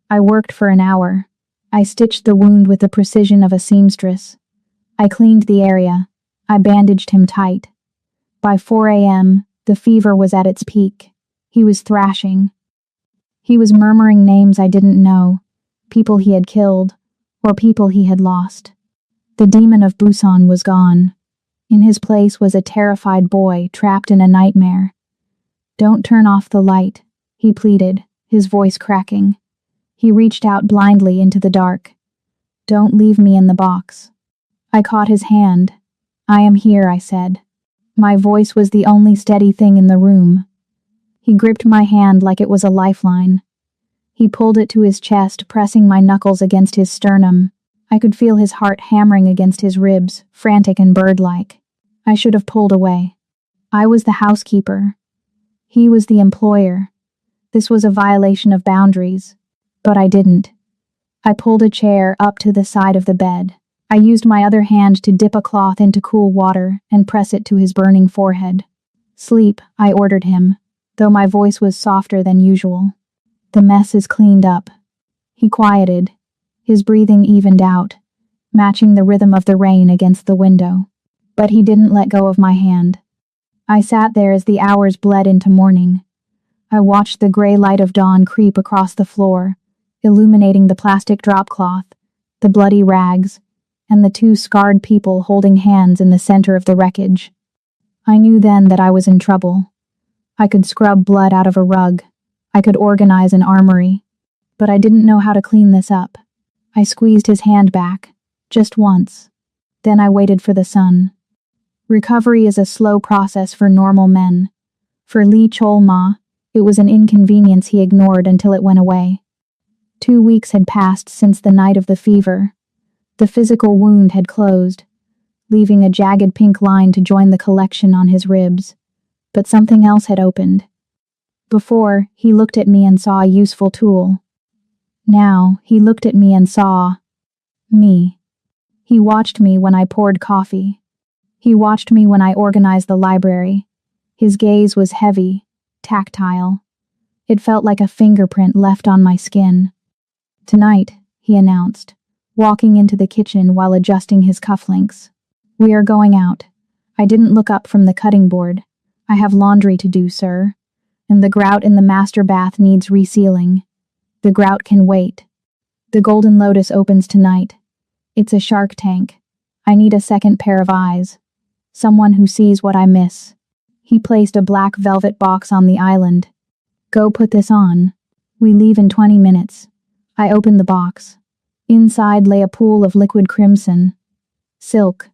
I worked for an hour. I stitched the wound with the precision of a seamstress. I cleaned the area. I bandaged him tight. By 4 a.m., the fever was at its peak. He was thrashing. He was murmuring names I didn't know, people he had killed, or people he had lost. The demon of Busan was gone. In his place was a terrified boy trapped in a nightmare. "Don't turn off the light," he pleaded, his voice cracking. He reached out blindly into the dark. "Don't leave me in the box." I caught his hand. "I am here," I said. My voice was the only steady thing in the room. He gripped my hand like it was a lifeline. He pulled it to his chest, pressing my knuckles against his sternum. I could feel his heart hammering against his ribs, frantic and bird-like. I should have pulled away. I was the housekeeper. He was the employer. This was a violation of boundaries. But I didn't. I pulled a chair up to the side of the bed. I used my other hand to dip a cloth into cool water and press it to his burning forehead. Sleep, I ordered him, though my voice was softer than usual. The mess is cleaned up. He quieted. His breathing evened out, matching the rhythm of the rain against the window. But he didn't let go of my hand. I sat there as the hours bled into morning. I watched the gray light of dawn creep across the floor, illuminating the plastic drop cloth, the bloody rags, and the two scarred people holding hands in the center of the wreckage. I knew then that I was in trouble. I could scrub blood out of a rug. I could organize an armory. But I didn't know how to clean this up. I squeezed his hand back, just once. Then I waited for the sun. Recovery is a slow process for normal men. For Lee Chol-ma, it was an inconvenience he ignored until it went away. 2 weeks had passed since the night of the fever. The physical wound had closed, leaving a jagged pink line to join the collection on his ribs. But something else had opened. Before, he looked at me and saw a useful tool. Now, he looked at me and saw me. He watched me when I poured coffee. He watched me when I organized the library. His gaze was heavy, tactile. It felt like a fingerprint left on my skin. "Tonight," he announced, walking into the kitchen while adjusting his cufflinks. "We are going out. I didn't look up from the cutting board. I have laundry to do, sir. And the grout in the master bath needs resealing. The grout can wait. The Golden Lotus opens tonight. It's a shark tank. I need a second pair of eyes. Someone who sees what I miss." He placed a black velvet box on the island. "Go put this on. We leave in 20 minutes. I opened the box. Inside lay a pool of liquid crimson. Silk.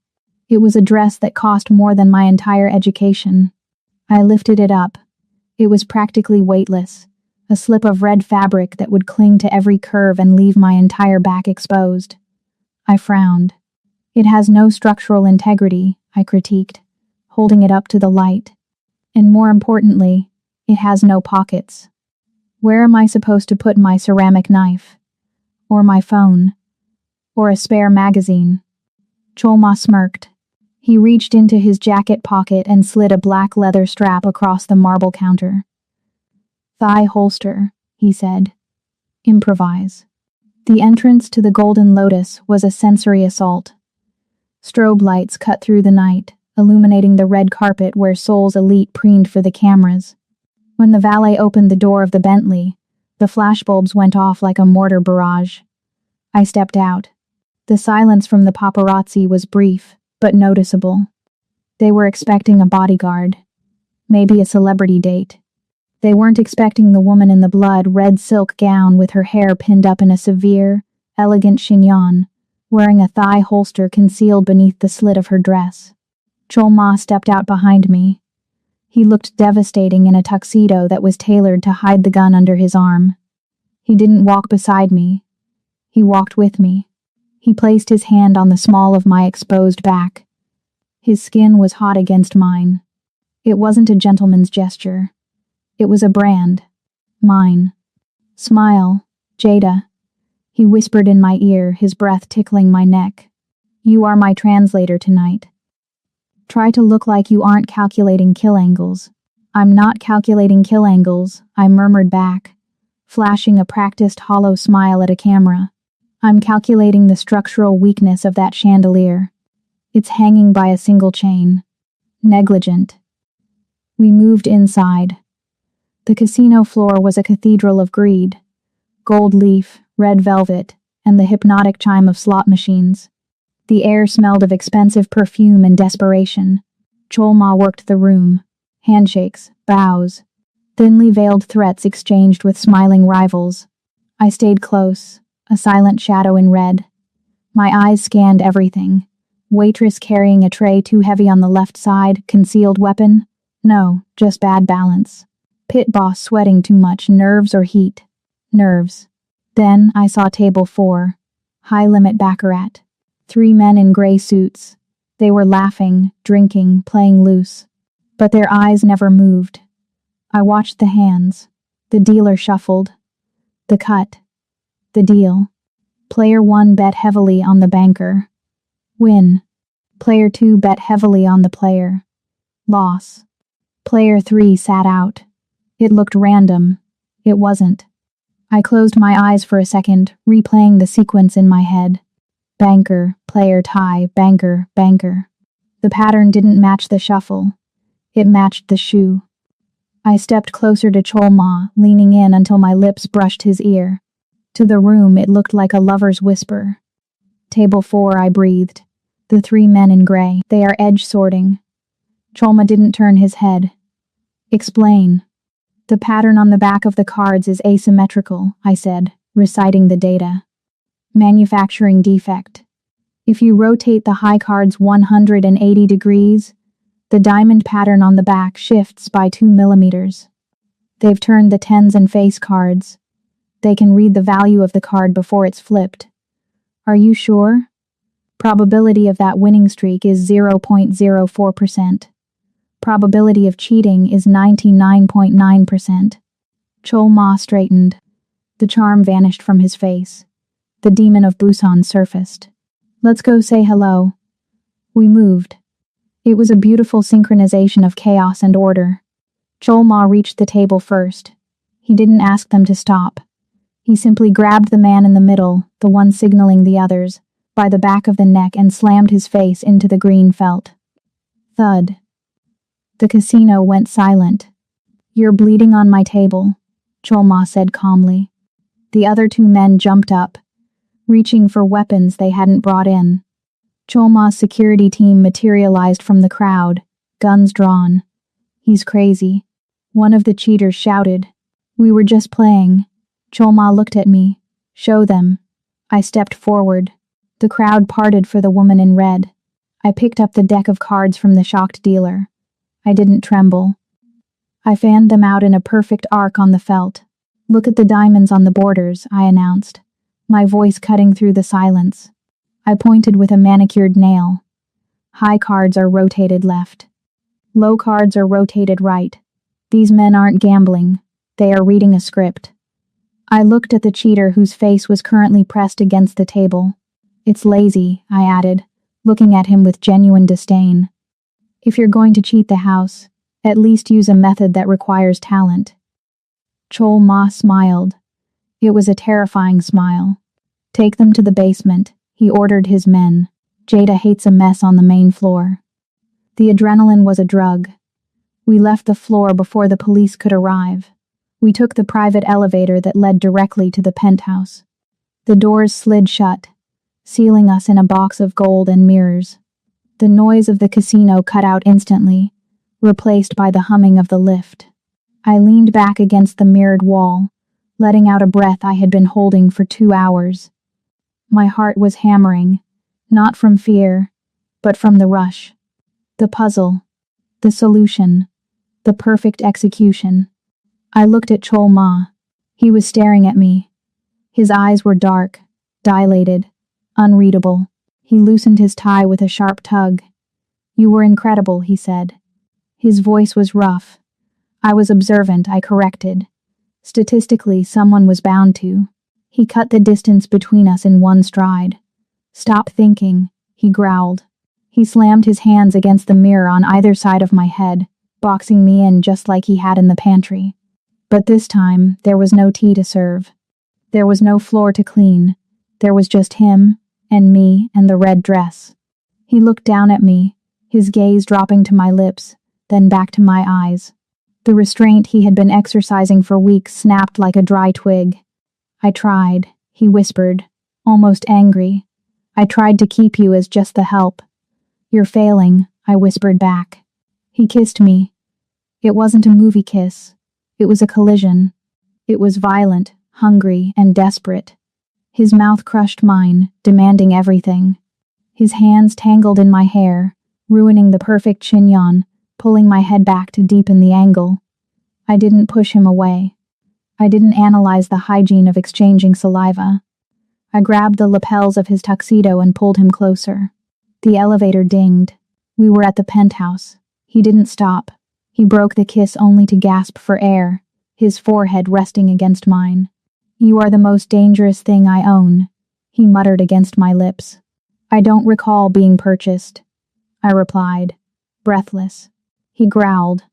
It was a dress that cost more than my entire education. I lifted it up. It was practically weightless, a slip of red fabric that would cling to every curve and leave my entire back exposed. I frowned. "It has no structural integrity," I critiqued, holding it up to the light. "And more importantly, it has no pockets. Where am I supposed to put my ceramic knife? Or my phone? Or a spare magazine?" Cholma smirked. He reached into his jacket pocket and slid a black leather strap across the marble counter. "Thigh holster," he said. "Improvise." The entrance to the Golden Lotus was a sensory assault. Strobe lights cut through the night, illuminating the red carpet where Seoul's elite preened for the cameras. When the valet opened the door of the Bentley, the flashbulbs went off like a mortar barrage. I stepped out. The silence from the paparazzi was brief, but noticeable. They were expecting a bodyguard. Maybe a celebrity date. They weren't expecting the woman in the blood-red silk gown with her hair pinned up in a severe, elegant chignon, wearing a thigh holster concealed beneath the slit of her dress. Cholma stepped out behind me. He looked devastating in a tuxedo that was tailored to hide the gun under his arm. He didn't walk beside me. He walked with me. He placed his hand on the small of my exposed back. His skin was hot against mine. It wasn't a gentleman's gesture. It was a brand. Mine. "Smile, Jada," he whispered in my ear, his breath tickling my neck. "You are my translator tonight. Try to look like you aren't calculating kill angles." "I'm not calculating kill angles," I murmured back, flashing a practiced hollow smile at a camera. "I'm calculating the structural weakness of that chandelier. It's hanging by a single chain. Negligent." We moved inside. The casino floor was a cathedral of greed. Gold leaf, red velvet, and the hypnotic chime of slot machines. The air smelled of expensive perfume and desperation. Cholma worked the room. Handshakes, bows, thinly veiled threats exchanged with smiling rivals. I stayed close, a silent shadow in red. My eyes scanned everything. Waitress carrying a tray too heavy on the left side, concealed weapon? No, just bad balance. Pit boss sweating too much, nerves or heat? Nerves. Then I saw table 4. High limit baccarat. 3 men in gray suits. They were laughing, drinking, playing loose. But their eyes never moved. I watched the hands. The dealer shuffled. The cut. The deal. Player 1 bet heavily on the banker. Win. Player 2 bet heavily on the player. Loss. Player 3 sat out. It looked random. It wasn't. I closed my eyes for a second, replaying the sequence in my head. Banker, player tie, banker, banker. The pattern didn't match the shuffle. It matched the shoe. I stepped closer to Cholma, leaning in until my lips brushed his ear. To the room, it looked like a lover's whisper. Table 4, I breathed. The 3 men in gray. They are edge sorting. Cholma didn't turn his head. Explain. The pattern on the back of the cards is asymmetrical, I said, reciting the data. Manufacturing defect. If you rotate the high cards 180 degrees, the diamond pattern on the back shifts by 2 millimeters. They've turned the tens and face cards. They can read the value of the card before it's flipped. Are you sure? Probability of that winning streak is 0.04%. Probability of cheating is 99.9%. Cholma straightened. The charm vanished from his face. The demon of Busan surfaced. Let's go say hello. We moved. It was a beautiful synchronization of chaos and order. Cholma reached the table first. He didn't ask them to stop. He simply grabbed the man in the middle, the one signaling the others, by the back of the neck and slammed his face into the green felt. Thud. The casino went silent. You're bleeding on my table, Cholma said calmly. The other 2 men jumped up, reaching for weapons they hadn't brought in. Cholma's security team materialized from the crowd, guns drawn. He's crazy. One of the cheaters shouted. We were just playing. Cholma looked at me. Show them. I stepped forward. The crowd parted for the woman in red. I picked up the deck of cards from the shocked dealer. I didn't tremble. I fanned them out in a perfect arc on the felt. Look at the diamonds on the borders, I announced, my voice cutting through the silence. I pointed with a manicured nail. High cards are rotated left. Low cards are rotated right. These men aren't gambling. They are reading a script. I looked at the cheater whose face was currently pressed against the table. It's lazy, I added, looking at him with genuine disdain. If you're going to cheat the house, at least use a method that requires talent. Cholma smiled. It was a terrifying smile. Take them to the basement, he ordered his men. Jada hates a mess on the main floor. The adrenaline was a drug. We left the floor before the police could arrive. We took the private elevator that led directly to the penthouse. The doors slid shut, sealing us in a box of gold and mirrors. The noise of the casino cut out instantly, replaced by the humming of the lift. I leaned back against the mirrored wall, letting out a breath I had been holding for 2 hours. My heart was hammering, not from fear, but from the rush. The puzzle, the solution, the perfect execution. I looked at Cholma. He was staring at me. His eyes were dark, dilated, unreadable. He loosened his tie with a sharp tug. You were incredible, he said. His voice was rough. I was observant, I corrected. Statistically, someone was bound to. He cut the distance between us in one stride. Stop thinking, he growled. He slammed his hands against the mirror on either side of my head, boxing me in just like he had in the pantry. But this time, there was no tea to serve. There was no floor to clean. There was just him, and me, and the red dress. He looked down at me, his gaze dropping to my lips, then back to my eyes. The restraint he had been exercising for weeks snapped like a dry twig. I tried, he whispered, almost angry. I tried to keep you as just the help. You're failing, I whispered back. He kissed me. It wasn't a movie kiss. It was a collision. It was violent, hungry, and desperate. His mouth crushed mine, demanding everything. His hands tangled in my hair, ruining the perfect chignon, pulling my head back to deepen the angle. I didn't push him away. I didn't analyze the hygiene of exchanging saliva. I grabbed the lapels of his tuxedo and pulled him closer. The elevator dinged. We were at the penthouse. He didn't stop. He broke the kiss only to gasp for air, his forehead resting against mine. "You are the most dangerous thing I own," he muttered against my lips. "I don't recall being purchased," I replied, breathless. He growled,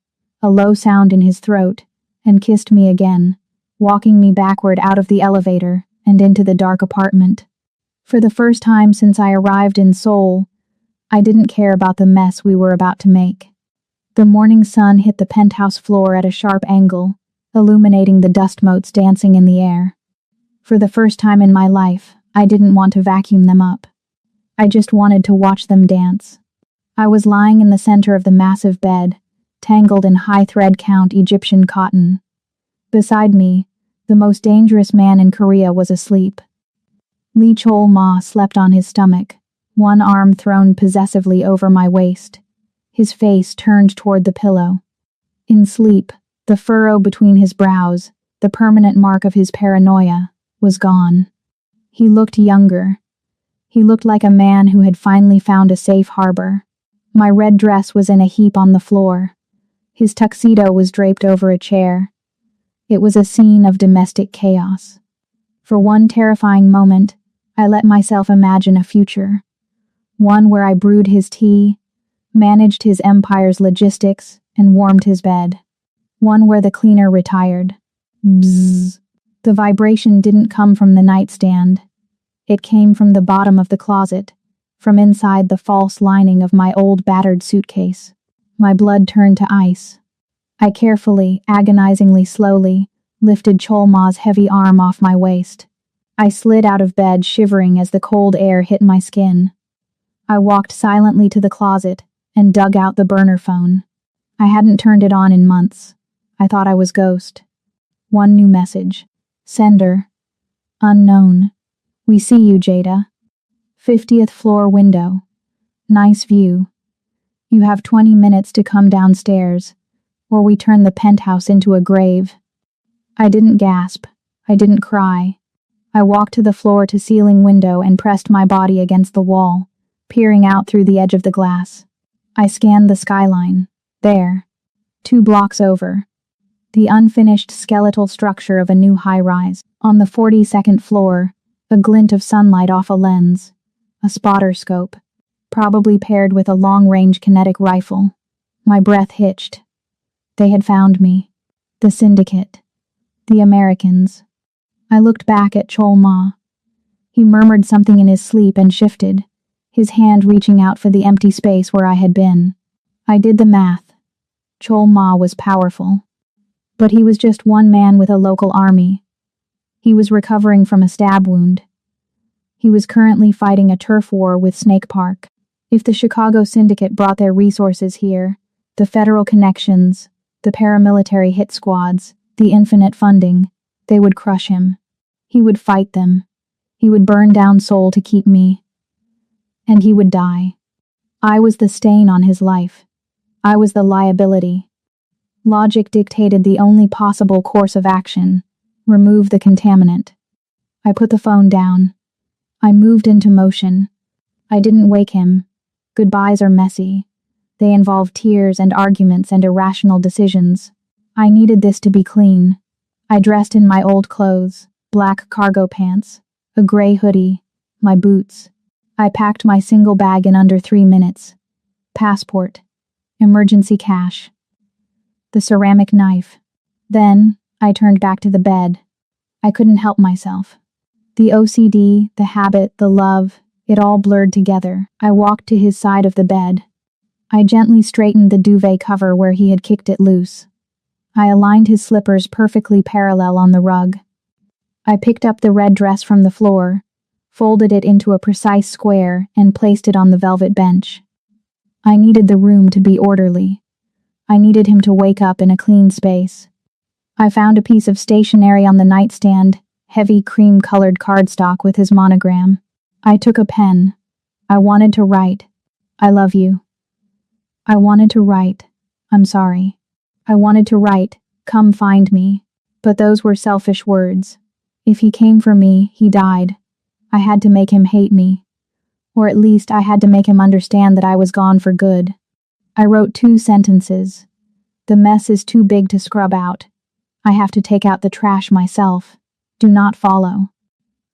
a low sound in his throat, and kissed me again, walking me backward out of the elevator and into the dark apartment. For the first time since I arrived in Seoul, I didn't care about the mess we were about to make. The morning sun hit the penthouse floor at a sharp angle, illuminating the dust motes dancing in the air. For the first time in my life, I didn't want to vacuum them up. I just wanted to watch them dance. I was lying in the center of the massive bed, tangled in high thread count Egyptian cotton. Beside me, the most dangerous man in Korea was asleep. Lee Chol-ma slept on his stomach, one arm thrown possessively over my waist, his face turned toward the pillow. In sleep, the furrow between his brows, the permanent mark of his paranoia, was gone. He looked younger. He looked like a man who had finally found a safe harbor. My red dress was in a heap on the floor. His tuxedo was draped over a chair. It was a scene of domestic chaos. For one terrifying moment, I let myself imagine a future. One where I brewed his tea, managed his empire's logistics, and warmed his bed. One where the cleaner retired. Bzzz. The vibration didn't come from the nightstand. It came from the bottom of the closet, from inside the false lining of my old battered suitcase. My blood turned to ice. I carefully, agonizingly slowly, lifted Chol-ma's heavy arm off my waist. I slid out of bed shivering as the cold air hit my skin. I walked silently to the closet and dug out the burner phone. I hadn't turned it on in months. I thought I was ghost. One new message. Sender. Unknown. We see you, Jada. 50th floor window. Nice view. You have 20 minutes to come downstairs, or we turn the penthouse into a grave. I didn't gasp. I didn't cry. I walked to the floor-to-ceiling window and pressed my body against the wall, peering out through the edge of the glass. I scanned the skyline. There. 2 blocks over. The unfinished skeletal structure of a new high-rise. On the 42nd floor, a glint of sunlight off a lens. A spotter scope. Probably paired with a long-range kinetic rifle. My breath hitched. They had found me. The syndicate. The Americans. I looked back at Chol-ma. He murmured something in his sleep and shifted, his hand reaching out for the empty space where I had been. I did the math. Chol-ma was powerful. But he was just one man with a local army. He was recovering from a stab wound. He was currently fighting a turf war with Snake Park. If the Chicago syndicate brought their resources here, the federal connections, the paramilitary hit squads, the infinite funding, they would crush him. He would fight them. He would burn down Seoul to keep me. And he would die. I was the stain on his life. I was the liability. Logic dictated the only possible course of action. Remove the contaminant. I put the phone down. I moved into motion. I didn't wake him. Goodbyes are messy. They involve tears and arguments and irrational decisions. I needed this to be clean. I dressed in my old clothes, black cargo pants, a gray hoodie, my boots. I packed my single bag in under 3 minutes. Passport. Emergency cash. The ceramic knife. Then, I turned back to the bed. I couldn't help myself. The OCD, the habit, the love, it all blurred together. I walked to his side of the bed. I gently straightened the duvet cover where he had kicked it loose. I aligned his slippers perfectly parallel on the rug. I picked up the red dress from the floor, folded it into a precise square, and placed it on the velvet bench. I needed the room to be orderly. I needed him to wake up in a clean space. I found a piece of stationery on the nightstand, heavy cream-colored cardstock with his monogram. I took a pen. I wanted to write, "I love you." I wanted to write, "I'm sorry." I wanted to write, "Come find me." But those were selfish words. If he came for me, he died. I had to make him hate me. Or at least I had to make him understand that I was gone for good. I wrote 2 sentences. The mess is too big to scrub out. I have to take out the trash myself. Do not follow.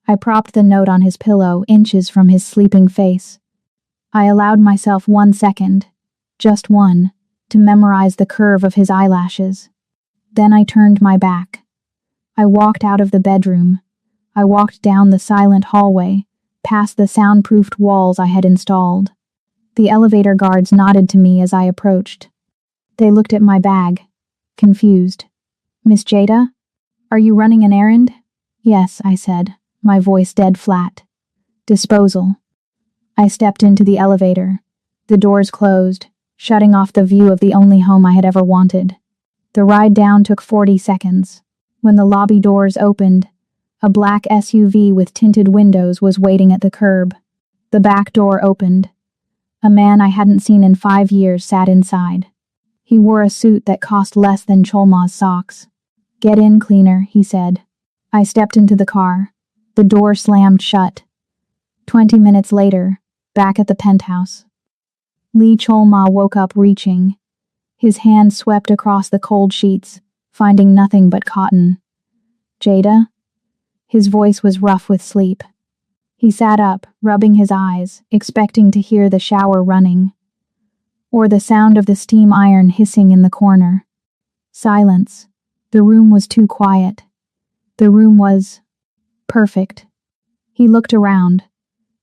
I propped the note on his pillow, inches from his sleeping face. I allowed myself 1 second, just one, to memorize the curve of his eyelashes. Then I turned my back. I walked out of the bedroom. I walked down the silent hallway, past the soundproofed walls I had installed. The elevator guards nodded to me as I approached. They looked at my bag, confused. Miss Jada? Are you running an errand? Yes, I said, my voice dead flat. Disposal. I stepped into the elevator. The doors closed, shutting off the view of the only home I had ever wanted. The ride down took 40 seconds. When the lobby doors opened, a black SUV with tinted windows was waiting at the curb. The back door opened. A man I hadn't seen in 5 years sat inside. He wore a suit that cost less than Cholma's socks. Get in, cleaner, he said. I stepped into the car. The door slammed shut. 20 minutes later, back at the penthouse. Lee Cholma woke up reaching. His hand swept across the cold sheets, finding nothing but cotton. Jada? His voice was rough with sleep. He sat up, rubbing his eyes, expecting to hear the shower running, or the sound of the steam iron hissing in the corner. Silence. The room was too quiet. The room was perfect. He looked around.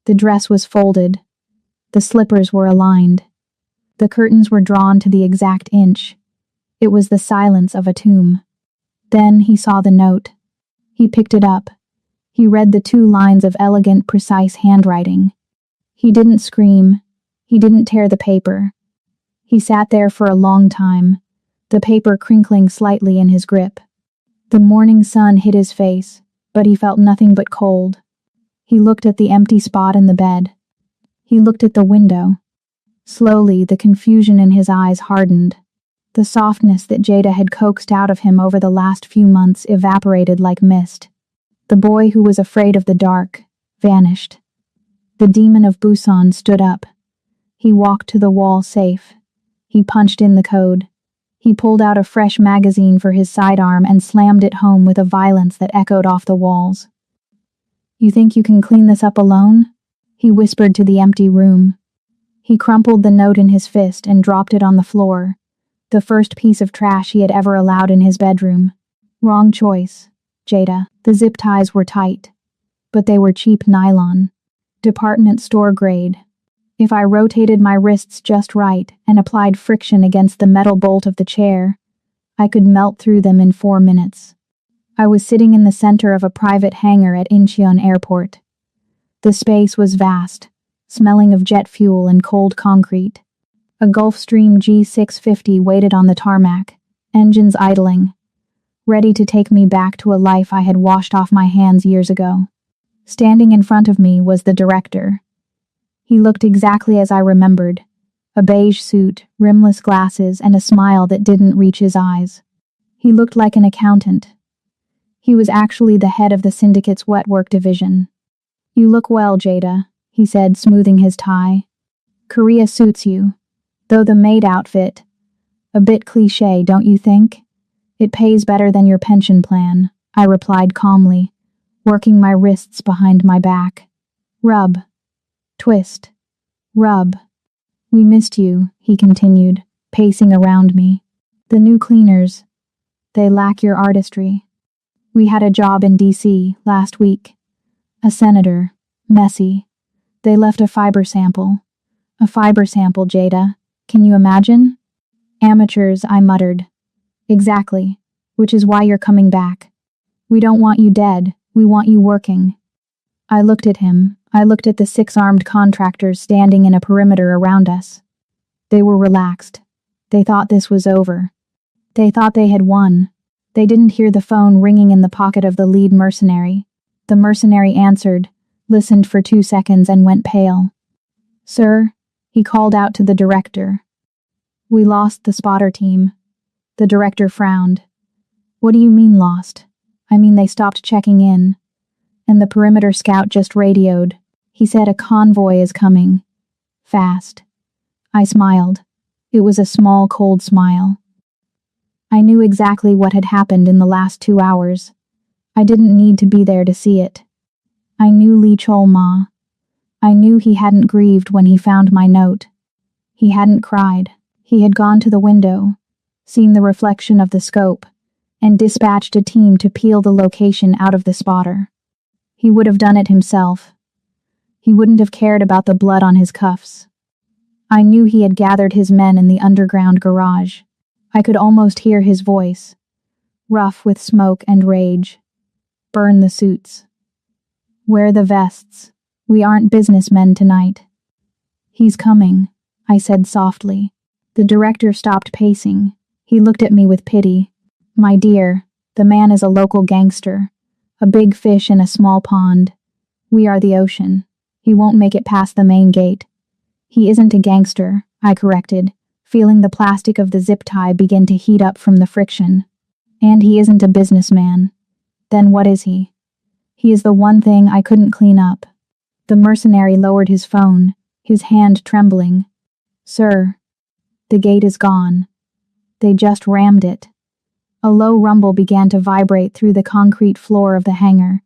The dress was folded. The slippers were aligned. The curtains were drawn to the exact inch. It was the silence of a tomb. Then he saw the note. He picked it up. He read the 2 lines of elegant, precise handwriting. He didn't scream. He didn't tear the paper. He sat there for a long time, the paper crinkling slightly in his grip. The morning sun hit his face, but he felt nothing but cold. He looked at the empty spot in the bed. He looked at the window. Slowly, the confusion in his eyes hardened. The softness that Jada had coaxed out of him over the last few months evaporated like mist. The boy who was afraid of the dark vanished. The demon of Busan stood up. He walked to the wall safe. He punched in the code. He pulled out a fresh magazine for his sidearm and slammed it home with a violence that echoed off the walls. You think you can clean this up alone? He whispered to the empty room. He crumpled the note in his fist and dropped it on the floor, the first piece of trash he had ever allowed in his bedroom. Wrong choice, Jada. The zip ties were tight, but they were cheap nylon, department store grade. If I rotated my wrists just right and applied friction against the metal bolt of the chair, I could melt through them in 4 minutes. I was sitting in the center of a private hangar at Incheon Airport. The space was vast, smelling of jet fuel and cold concrete. A Gulfstream G650 waited on the tarmac, engines idling, ready to take me back to a life I had washed off my hands years ago. Standing in front of me was the director. He looked exactly as I remembered, a beige suit, rimless glasses, and a smile that didn't reach his eyes. He looked like an accountant. He was actually the head of the syndicate's wet work division. You look well, Jada, he said, smoothing his tie. Korea suits you, though the Maid outfit, a bit cliché, don't you think? It pays better than your pension plan, I replied calmly, working my wrists behind my back. Rub. Twist. Rub. We missed you, he continued, pacing around me. The new cleaners. They lack your artistry. We had a job in D.C. last week. A senator. Messy. They left a fiber sample. A fiber sample, Jada. Can you imagine? Amateurs, I muttered. Exactly. Which is why you're coming back. We don't want you dead. We want you working. I looked at him. I looked at the 6 armed contractors standing in a perimeter around us. They were relaxed. They thought this was over. They thought they had won. They didn't hear the phone ringing in the pocket of the lead mercenary. The mercenary answered, listened for 2 seconds, and went pale. Sir, he called out to the director. We lost the spotter team. The director frowned. What do you mean lost? I mean they stopped checking in. And the perimeter scout just radioed. He said a convoy is coming. Fast. I smiled. It was a small, cold smile. I knew exactly what had happened in the last 2 hours. I didn't need to be there to see it. I knew Lee Chol-ma. I knew he hadn't grieved when he found my note. He hadn't cried. He had gone to the window, seen the reflection of the scope, and dispatched a team to peel the location out of the spotter. He would have done it himself. He wouldn't have cared about the blood on his cuffs. I knew he had gathered his men in the underground garage. I could almost hear his voice, rough with smoke and rage. Burn the suits. Wear the vests. We aren't businessmen tonight. He's coming, I said softly. The director stopped pacing. He looked at me with pity. My dear, the man is a local gangster, a big fish in a small pond. We are the ocean. He won't make it past the main gate. He isn't a gangster, I corrected, feeling the plastic of the zip tie begin to heat up from the friction. And he isn't a businessman. Then what is he? He is the one thing I couldn't clean up. The mercenary lowered his phone, his hand trembling. Sir, the gate is gone. They just rammed it. A low rumble began to vibrate through the concrete floor of the hangar.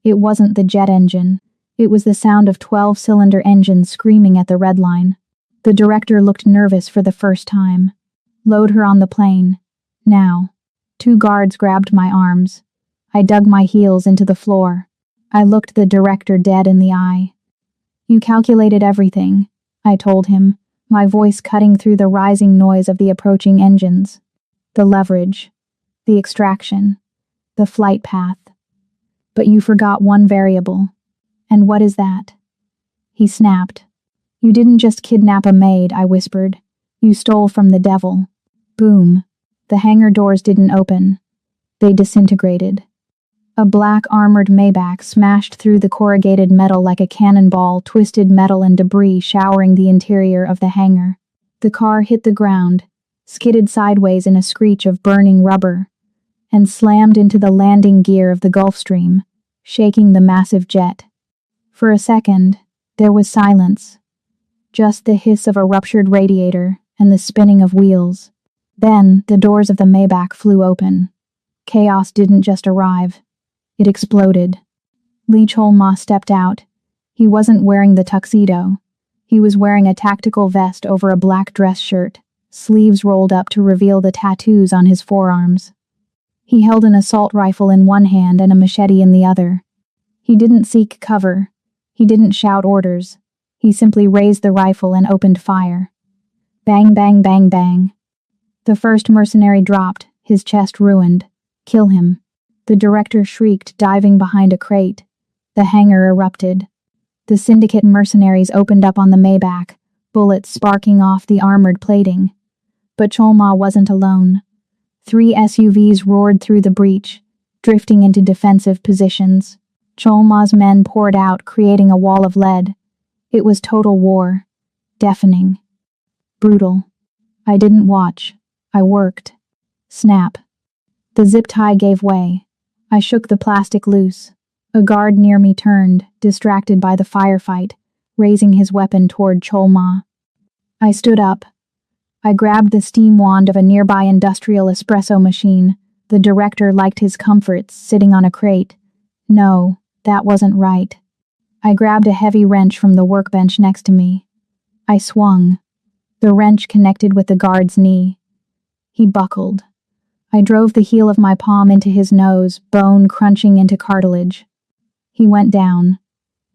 It wasn't the jet engine. It was the sound of 12-cylinder engines screaming at the red line. The director looked nervous for the first time. Load her on the plane. Now. 2 guards grabbed my arms. I dug my heels into the floor. I looked the director dead in the eye. You calculated everything, I told him, my voice cutting through the rising noise of the approaching engines. The leverage. The extraction. The flight path. But you forgot one variable. And what is that? He snapped. You didn't just kidnap a maid, I whispered. You stole from the devil. Boom. The hangar doors didn't open. They disintegrated. A black armored Maybach smashed through the corrugated metal like a cannonball, twisted metal and debris showering the interior of the hangar. The car hit the ground, skidded sideways in a screech of burning rubber, and slammed into the landing gear of the Gulfstream, shaking the massive jet. For a second, there was silence. Just the hiss of a ruptured radiator and the spinning of wheels. Then, the doors of the Maybach flew open. Chaos didn't just arrive. It exploded. Lee Chol-ma stepped out. He wasn't wearing the tuxedo. He was wearing a tactical vest over a black dress shirt, sleeves rolled up to reveal the tattoos on his forearms. He held an assault rifle in one hand and a machete in the other. He didn't seek cover. He didn't shout orders. He simply raised the rifle and opened fire. Bang, bang, bang, bang. The first mercenary dropped, his chest ruined. Kill him. The director shrieked, diving behind a crate. The hangar erupted. The syndicate mercenaries opened up on the Maybach, bullets sparking off the armored plating. But Chol-ma wasn't alone. 3 SUVs roared through the breach, drifting into defensive positions. Chol-ma's men poured out, creating a wall of lead. It was total war. Deafening. Brutal. I didn't watch. I worked. Snap. The zip tie gave way. I shook the plastic loose. A guard near me turned, distracted by the firefight, raising his weapon toward Chol-ma. I stood up. I grabbed the steam wand of a nearby industrial espresso machine. The director liked his comforts, sitting on a crate. No, that wasn't right. I grabbed a heavy wrench from the workbench next to me. I swung. The wrench connected with the guard's knee. He buckled. I drove the heel of my palm into his nose, bone crunching into cartilage. He went down.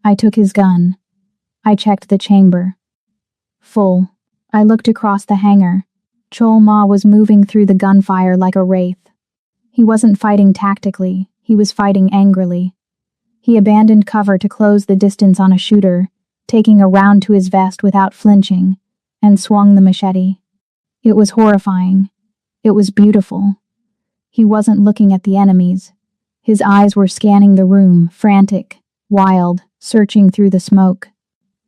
I took his gun. I checked the chamber. Full. I looked across the hangar. Chol-ma was moving through the gunfire like a wraith. He wasn't fighting tactically, he was fighting angrily. He abandoned cover to close the distance on a shooter, taking a round to his vest without flinching, and swung the machete. It was horrifying. It was beautiful. He wasn't looking at the enemies. His eyes were scanning the room, frantic, wild, searching through the smoke.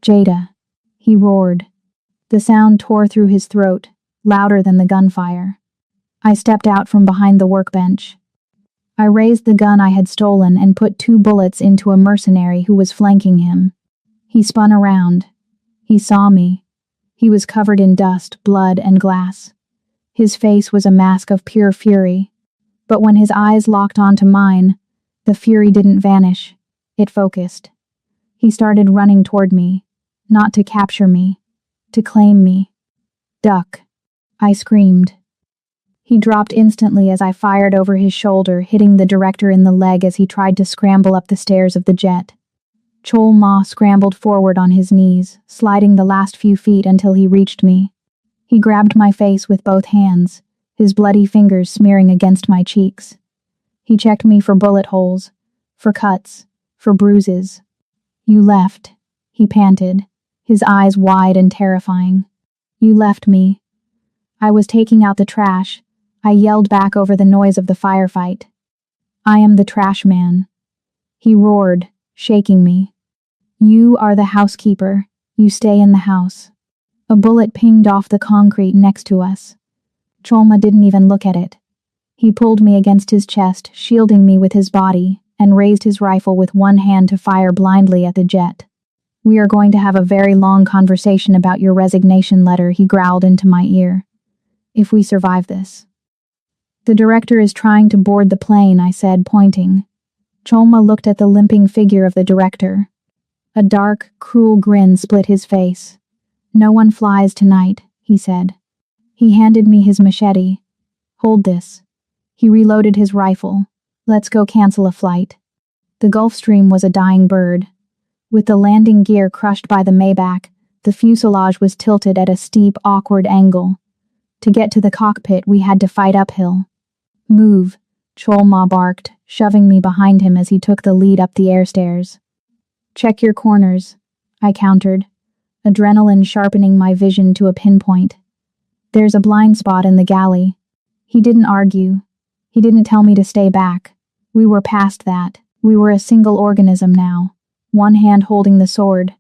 Jada. He roared. The sound tore through his throat, louder than the gunfire. I stepped out from behind the workbench. I raised the gun I had stolen and put 2 bullets into a mercenary who was flanking him. He spun around. He saw me. He was covered in dust, blood, and glass. His face was a mask of pure fury. But when his eyes locked onto mine, the fury didn't vanish. It focused. He started running toward me, not to capture me, to claim me. Duck. I screamed. He dropped instantly as I fired over his shoulder, hitting the director in the leg as he tried to scramble up the stairs of the jet. Chol Ma scrambled forward on his knees, sliding the last few feet until he reached me. He grabbed my face with both hands, his bloody fingers smearing against my cheeks. He checked me for bullet holes, for cuts, for bruises. You left, he panted, his eyes wide and terrifying. You left me. I was taking out the trash. I yelled back over the noise of the firefight. I am the trash man. He roared, shaking me. You are the housekeeper. You stay in the house. A bullet pinged off the concrete next to us. Cholma didn't even look at it. He pulled me against his chest, shielding me with his body, and raised his rifle with one hand to fire blindly at the jet. We are going to have a very long conversation about your resignation letter, he growled into my ear. If we survive this. The director is trying to board the plane, I said, pointing. Cholma looked at the limping figure of the director. A dark, cruel grin split his face. No one flies tonight, he said. He handed me his machete. Hold this. He reloaded his rifle. Let's go cancel a flight. The Gulfstream was a dying bird. With the landing gear crushed by the Maybach, the fuselage was tilted at a steep, awkward angle. To get to the cockpit, we had to fight uphill. Move, Cholma barked, shoving me behind him as he took the lead up the air stairs. Check your corners, I countered, adrenaline sharpening my vision to a pinpoint. There's a blind spot in the galley. He didn't argue. He didn't tell me to stay back. We were past that. We were a single organism now, one hand holding the sword,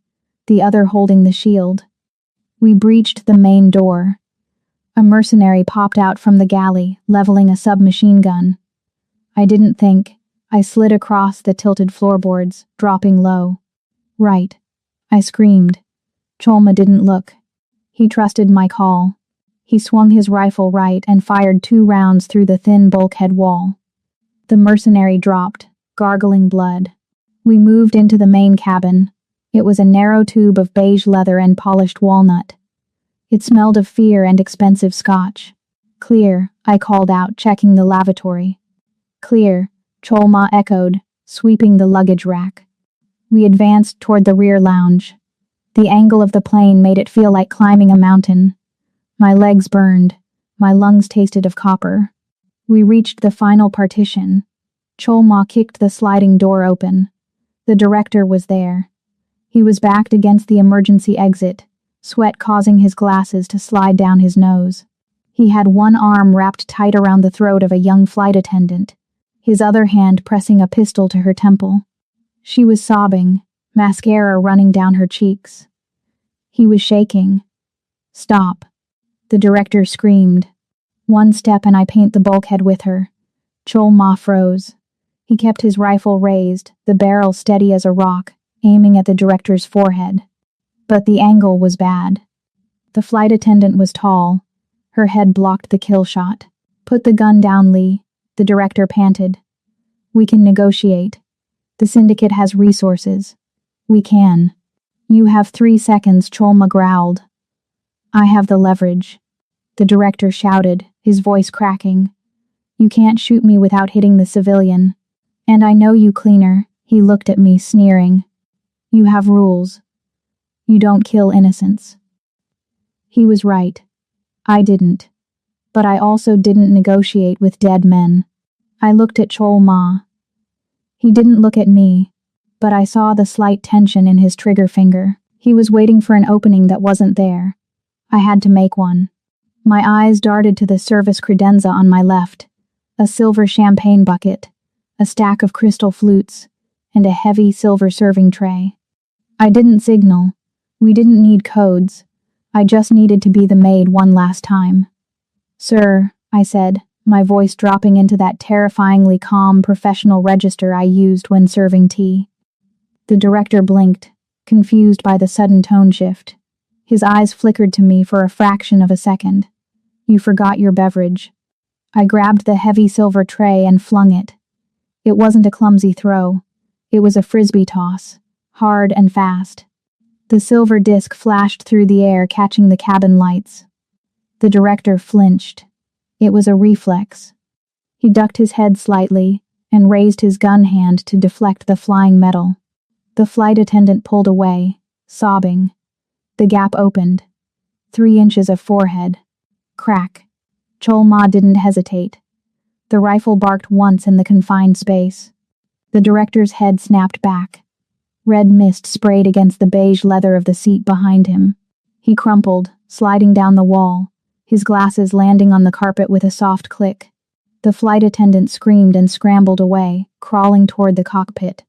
the other holding the shield. We breached the main door. A mercenary popped out from the galley, leveling a submachine gun. I didn't think. I slid across the tilted floorboards, dropping low. Right. I screamed. Cholma didn't look. He trusted my call. He swung his rifle right and fired 2 rounds through the thin bulkhead wall. The mercenary dropped, gargling blood. We moved into the main cabin. It was a narrow tube of beige leather and polished walnut. It smelled of fear and expensive scotch. Clear, I called out, checking the lavatory. Clear, Cholma echoed, sweeping the luggage rack. We advanced toward the rear lounge. The angle of the plane made it feel like climbing a mountain. My legs burned. My lungs tasted of copper. We reached the final partition. Cholma kicked the sliding door open. The director was there. He was backed against the emergency exit, sweat causing his glasses to slide down his nose. He had one arm wrapped tight around the throat of a young flight attendant, his other hand pressing a pistol to her temple. She was sobbing, mascara running down her cheeks. He was shaking. Stop. The director screamed. One step and I paint the bulkhead with her. Cholma froze. He kept his rifle raised, the barrel steady as a rock, aiming at the director's forehead. But the angle was bad. The flight attendant was tall. Her head blocked the kill shot. Put the gun down, Lee, the director panted. We can negotiate. The syndicate has resources. We can. You have 3 seconds, Cholma growled. I have the leverage. The director shouted, his voice cracking. You can't shoot me without hitting the civilian. And I know you, cleaner. He looked at me, sneering. You have rules. You don't kill innocents. He was right. I didn't. But I also didn't negotiate with dead men. I looked at Cholma. He didn't look at me, but I saw the slight tension in his trigger finger. He was waiting for an opening that wasn't there. I had to make one. My eyes darted to the service credenza on my left, a silver champagne bucket, a stack of crystal flutes, and a heavy silver serving tray. I didn't signal. We didn't need codes. I just needed to be the maid one last time. Sir, I said, my voice dropping into that terrifyingly calm professional register I used when serving tea. The director blinked, confused by the sudden tone shift. His eyes flickered to me for a fraction of a second. "You forgot your beverage." I grabbed the heavy silver tray and flung it. It wasn't a clumsy throw. It was a frisbee toss, hard and fast. The silver disc flashed through the air, catching the cabin lights. The director flinched. It was a reflex. He ducked his head slightly and raised his gun hand to deflect the flying metal. The flight attendant pulled away, sobbing. The gap opened. 3 inches of forehead. Crack. Cholma didn't hesitate. The rifle barked once in the confined space. The director's head snapped back. Red mist sprayed against the beige leather of the seat behind him. He crumpled, sliding down the wall, his glasses landing on the carpet with a soft click. The flight attendant screamed and scrambled away, crawling toward the cockpit.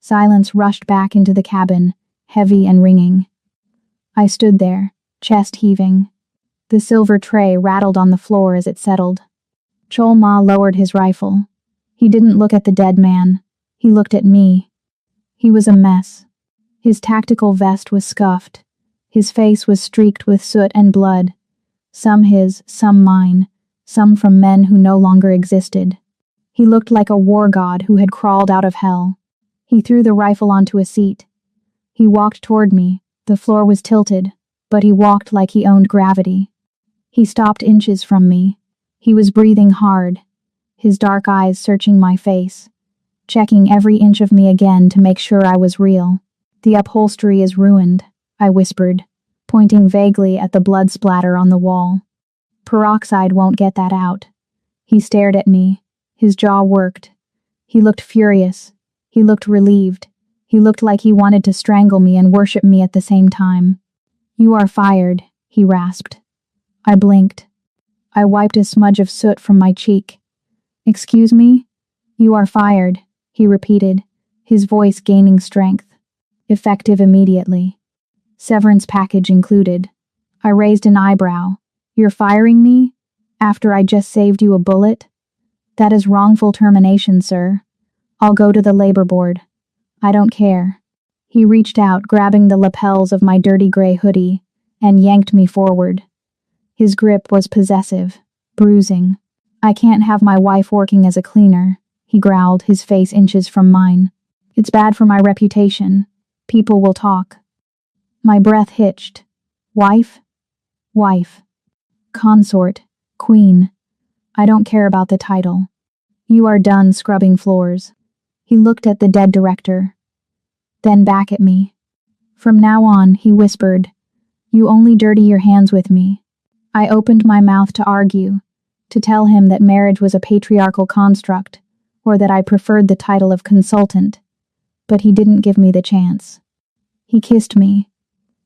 Silence rushed back into the cabin, heavy and ringing. I stood there, chest heaving. The silver tray rattled on the floor as it settled. Cholma lowered his rifle. He didn't look at the dead man. He looked at me. He was a mess. His tactical vest was scuffed. His face was streaked with soot and blood. Some his, some mine, some from men who no longer existed. He looked like a war god who had crawled out of hell. He threw the rifle onto a seat. He walked toward me. The floor was tilted, but he walked like he owned gravity. He stopped inches from me. He was breathing hard, his dark eyes searching my face, checking every inch of me again to make sure I was real. "The upholstery is ruined," I whispered, pointing vaguely at the blood splatter on the wall. "Peroxide won't get that out." He stared at me. His jaw worked. He looked furious. He looked relieved. He looked like he wanted to strangle me and worship me at the same time. "You are fired," he rasped. I blinked. I wiped a smudge of soot from my cheek. "Excuse me?" "You are fired," he repeated, his voice gaining strength. "Effective immediately. Severance package included." I raised an eyebrow. "You're firing me? After I just saved you a bullet?" "That is wrongful termination, sir. I'll go to the labor board." "I don't care." He reached out, grabbing the lapels of my dirty gray hoodie, and yanked me forward. His grip was possessive, bruising. "I can't have my wife working as a cleaner," he growled, his face inches from mine. "It's bad for my reputation. People will talk." My breath hitched. Wife? Wife. Consort. Queen. I don't care about the title. "You are done scrubbing floors." He looked at the dead director, then back at me. "From now on," he whispered, "you only dirty your hands with me." I opened my mouth to argue, to tell him that marriage was a patriarchal construct, or that I preferred the title of consultant, but he didn't give me the chance. He kissed me.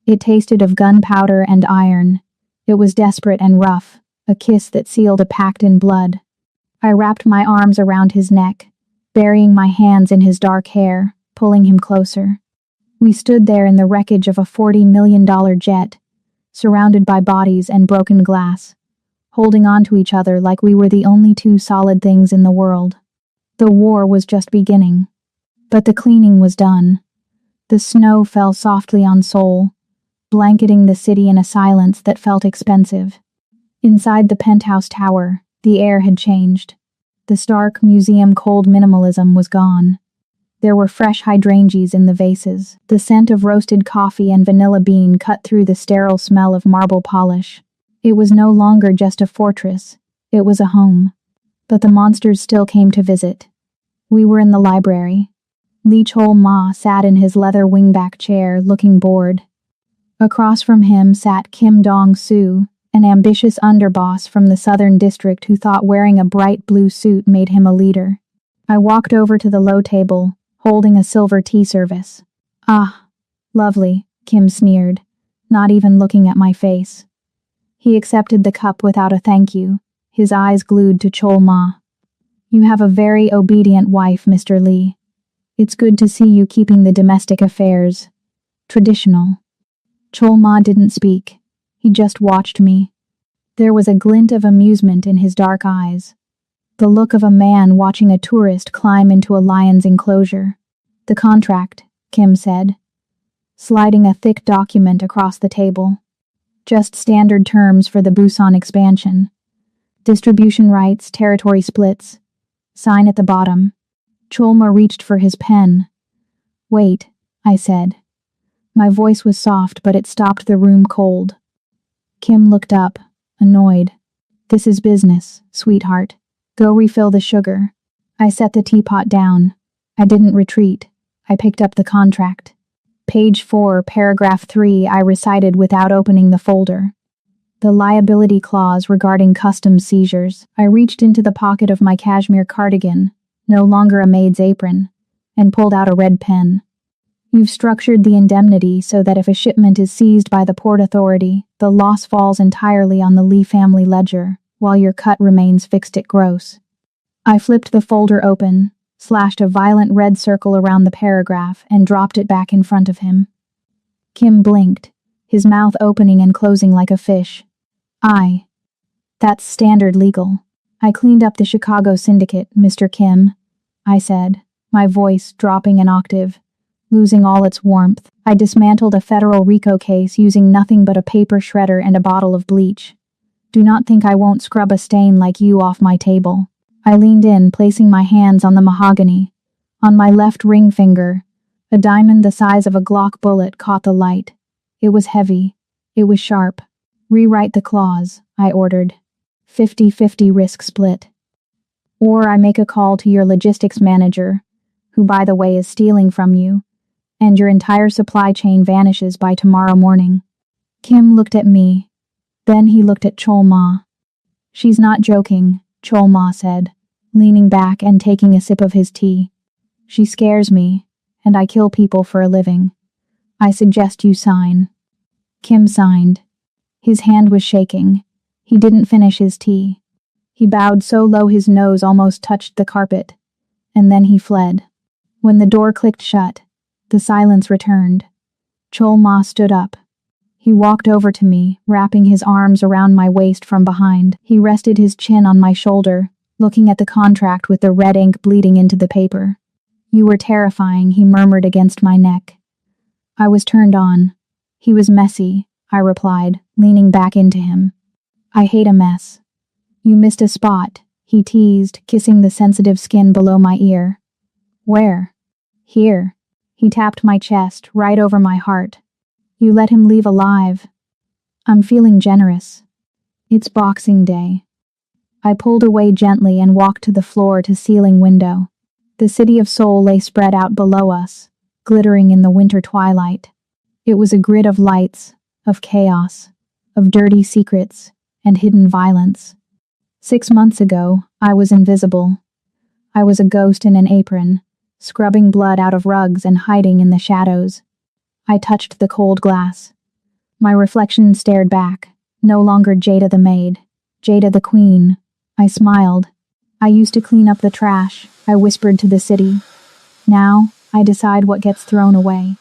It tasted of gunpowder and iron. It was desperate and rough, a kiss that sealed a pact in blood. I wrapped my arms around his neck, burying my hands in his dark hair, pulling him closer. We stood there in the wreckage of a $40 million jet, surrounded by bodies and broken glass, holding on to each other like we were the only two solid things in the world. The war was just beginning. But the cleaning was done. The snow fell softly on Seoul, blanketing the city in a silence that felt expensive. Inside the penthouse tower, the air had changed. The stark museum cold minimalism was gone. There were fresh hydrangeas in the vases. The scent of roasted coffee and vanilla bean cut through the sterile smell of marble polish. It was no longer just a fortress. It was a home. But the monsters still came to visit. We were in the library. Lee Chol-ma sat in his leather wingback chair, looking bored. Across from him sat Kim Dong-soo, an ambitious underboss from the Southern District who thought wearing a bright blue suit made him a leader. I walked over to the low table, holding a silver tea service. "Ah, lovely," Kim sneered, not even looking at my face. He accepted the cup without a thank you, his eyes glued to Chol-ma. "You have a very obedient wife, Mr. Lee. It's good to see you keeping the domestic affairs traditional." Chol-ma didn't speak. He just watched me. There was a glint of amusement in his dark eyes. The look of a man watching a tourist climb into a lion's enclosure. "The contract," Kim said. sliding a thick document across the table. Just standard terms for the Busan expansion. Distribution rights, territory splits. Sign at the bottom. Cholma reached for his pen. "Wait," I said. My voice was soft, but it stopped the room cold. Kim looked up, annoyed. "This is business, sweetheart. Go refill the sugar." I set the teapot down. I didn't retreat. I picked up the contract. Page 4, paragraph 3, I recited without opening the folder. The liability clause regarding customs seizures. I reached into the pocket of my cashmere cardigan, no longer a maid's apron, and pulled out a red pen. "You've structured the indemnity so that if a shipment is seized by the port authority, the loss falls entirely on the Lee family ledger, while your cut remains fixed at gross." I flipped the folder open, slashed a violent red circle around the paragraph, and dropped it back in front of him. Kim blinked, his mouth opening and closing like a fish. That's standard legal. "I cleaned up the Chicago syndicate, Mr. Kim," I said, my voice dropping an octave, losing all its warmth. "I dismantled a federal RICO case using nothing but a paper shredder and a bottle of bleach. Do not think I won't scrub a stain like you off my table." I leaned in, placing my hands on the mahogany. On my left ring finger, a diamond the size of a Glock bullet caught the light. It was heavy. It was sharp. "Rewrite the clause," I ordered. 50-50 risk split. Or I make a call to your logistics manager, who by the way is stealing from you, and your entire supply chain vanishes by tomorrow morning. Kim looked at me. Then he looked at Cholma. "She's not joking," Cholma said, leaning back and taking a sip of his tea. "She scares me, and I kill people for a living. I suggest you sign." Kim signed. His hand was shaking. He didn't finish his tea. He bowed so low his nose almost touched the carpet, and then he fled. When the door clicked shut, the silence returned. Cholma stood up. He walked over to me, wrapping his arms around my waist from behind. He rested his chin on my shoulder, looking at the contract with the red ink bleeding into the paper. "You were terrifying," he murmured against my neck. I was turned on. "He was messy," I replied, leaning back into him. "I hate a mess." "You missed a spot," he teased, kissing the sensitive skin below my ear. "Where?" "Here." He tapped my chest, right over my heart. "You let him leave alive." "I'm feeling generous. It's Boxing Day." I pulled away gently and walked to the floor-to-ceiling window. The city of Seoul lay spread out below us, glittering in the winter twilight. It was a grid of lights, of chaos, of dirty secrets, and hidden violence. 6 months ago, I was invisible. I was a ghost in an apron, scrubbing blood out of rugs and hiding in the shadows. I touched the cold glass. My reflection stared back, no longer Jada the maid, Jada the queen. I smiled. "I used to clean up the trash," I whispered to the city. "Now, I decide what gets thrown away."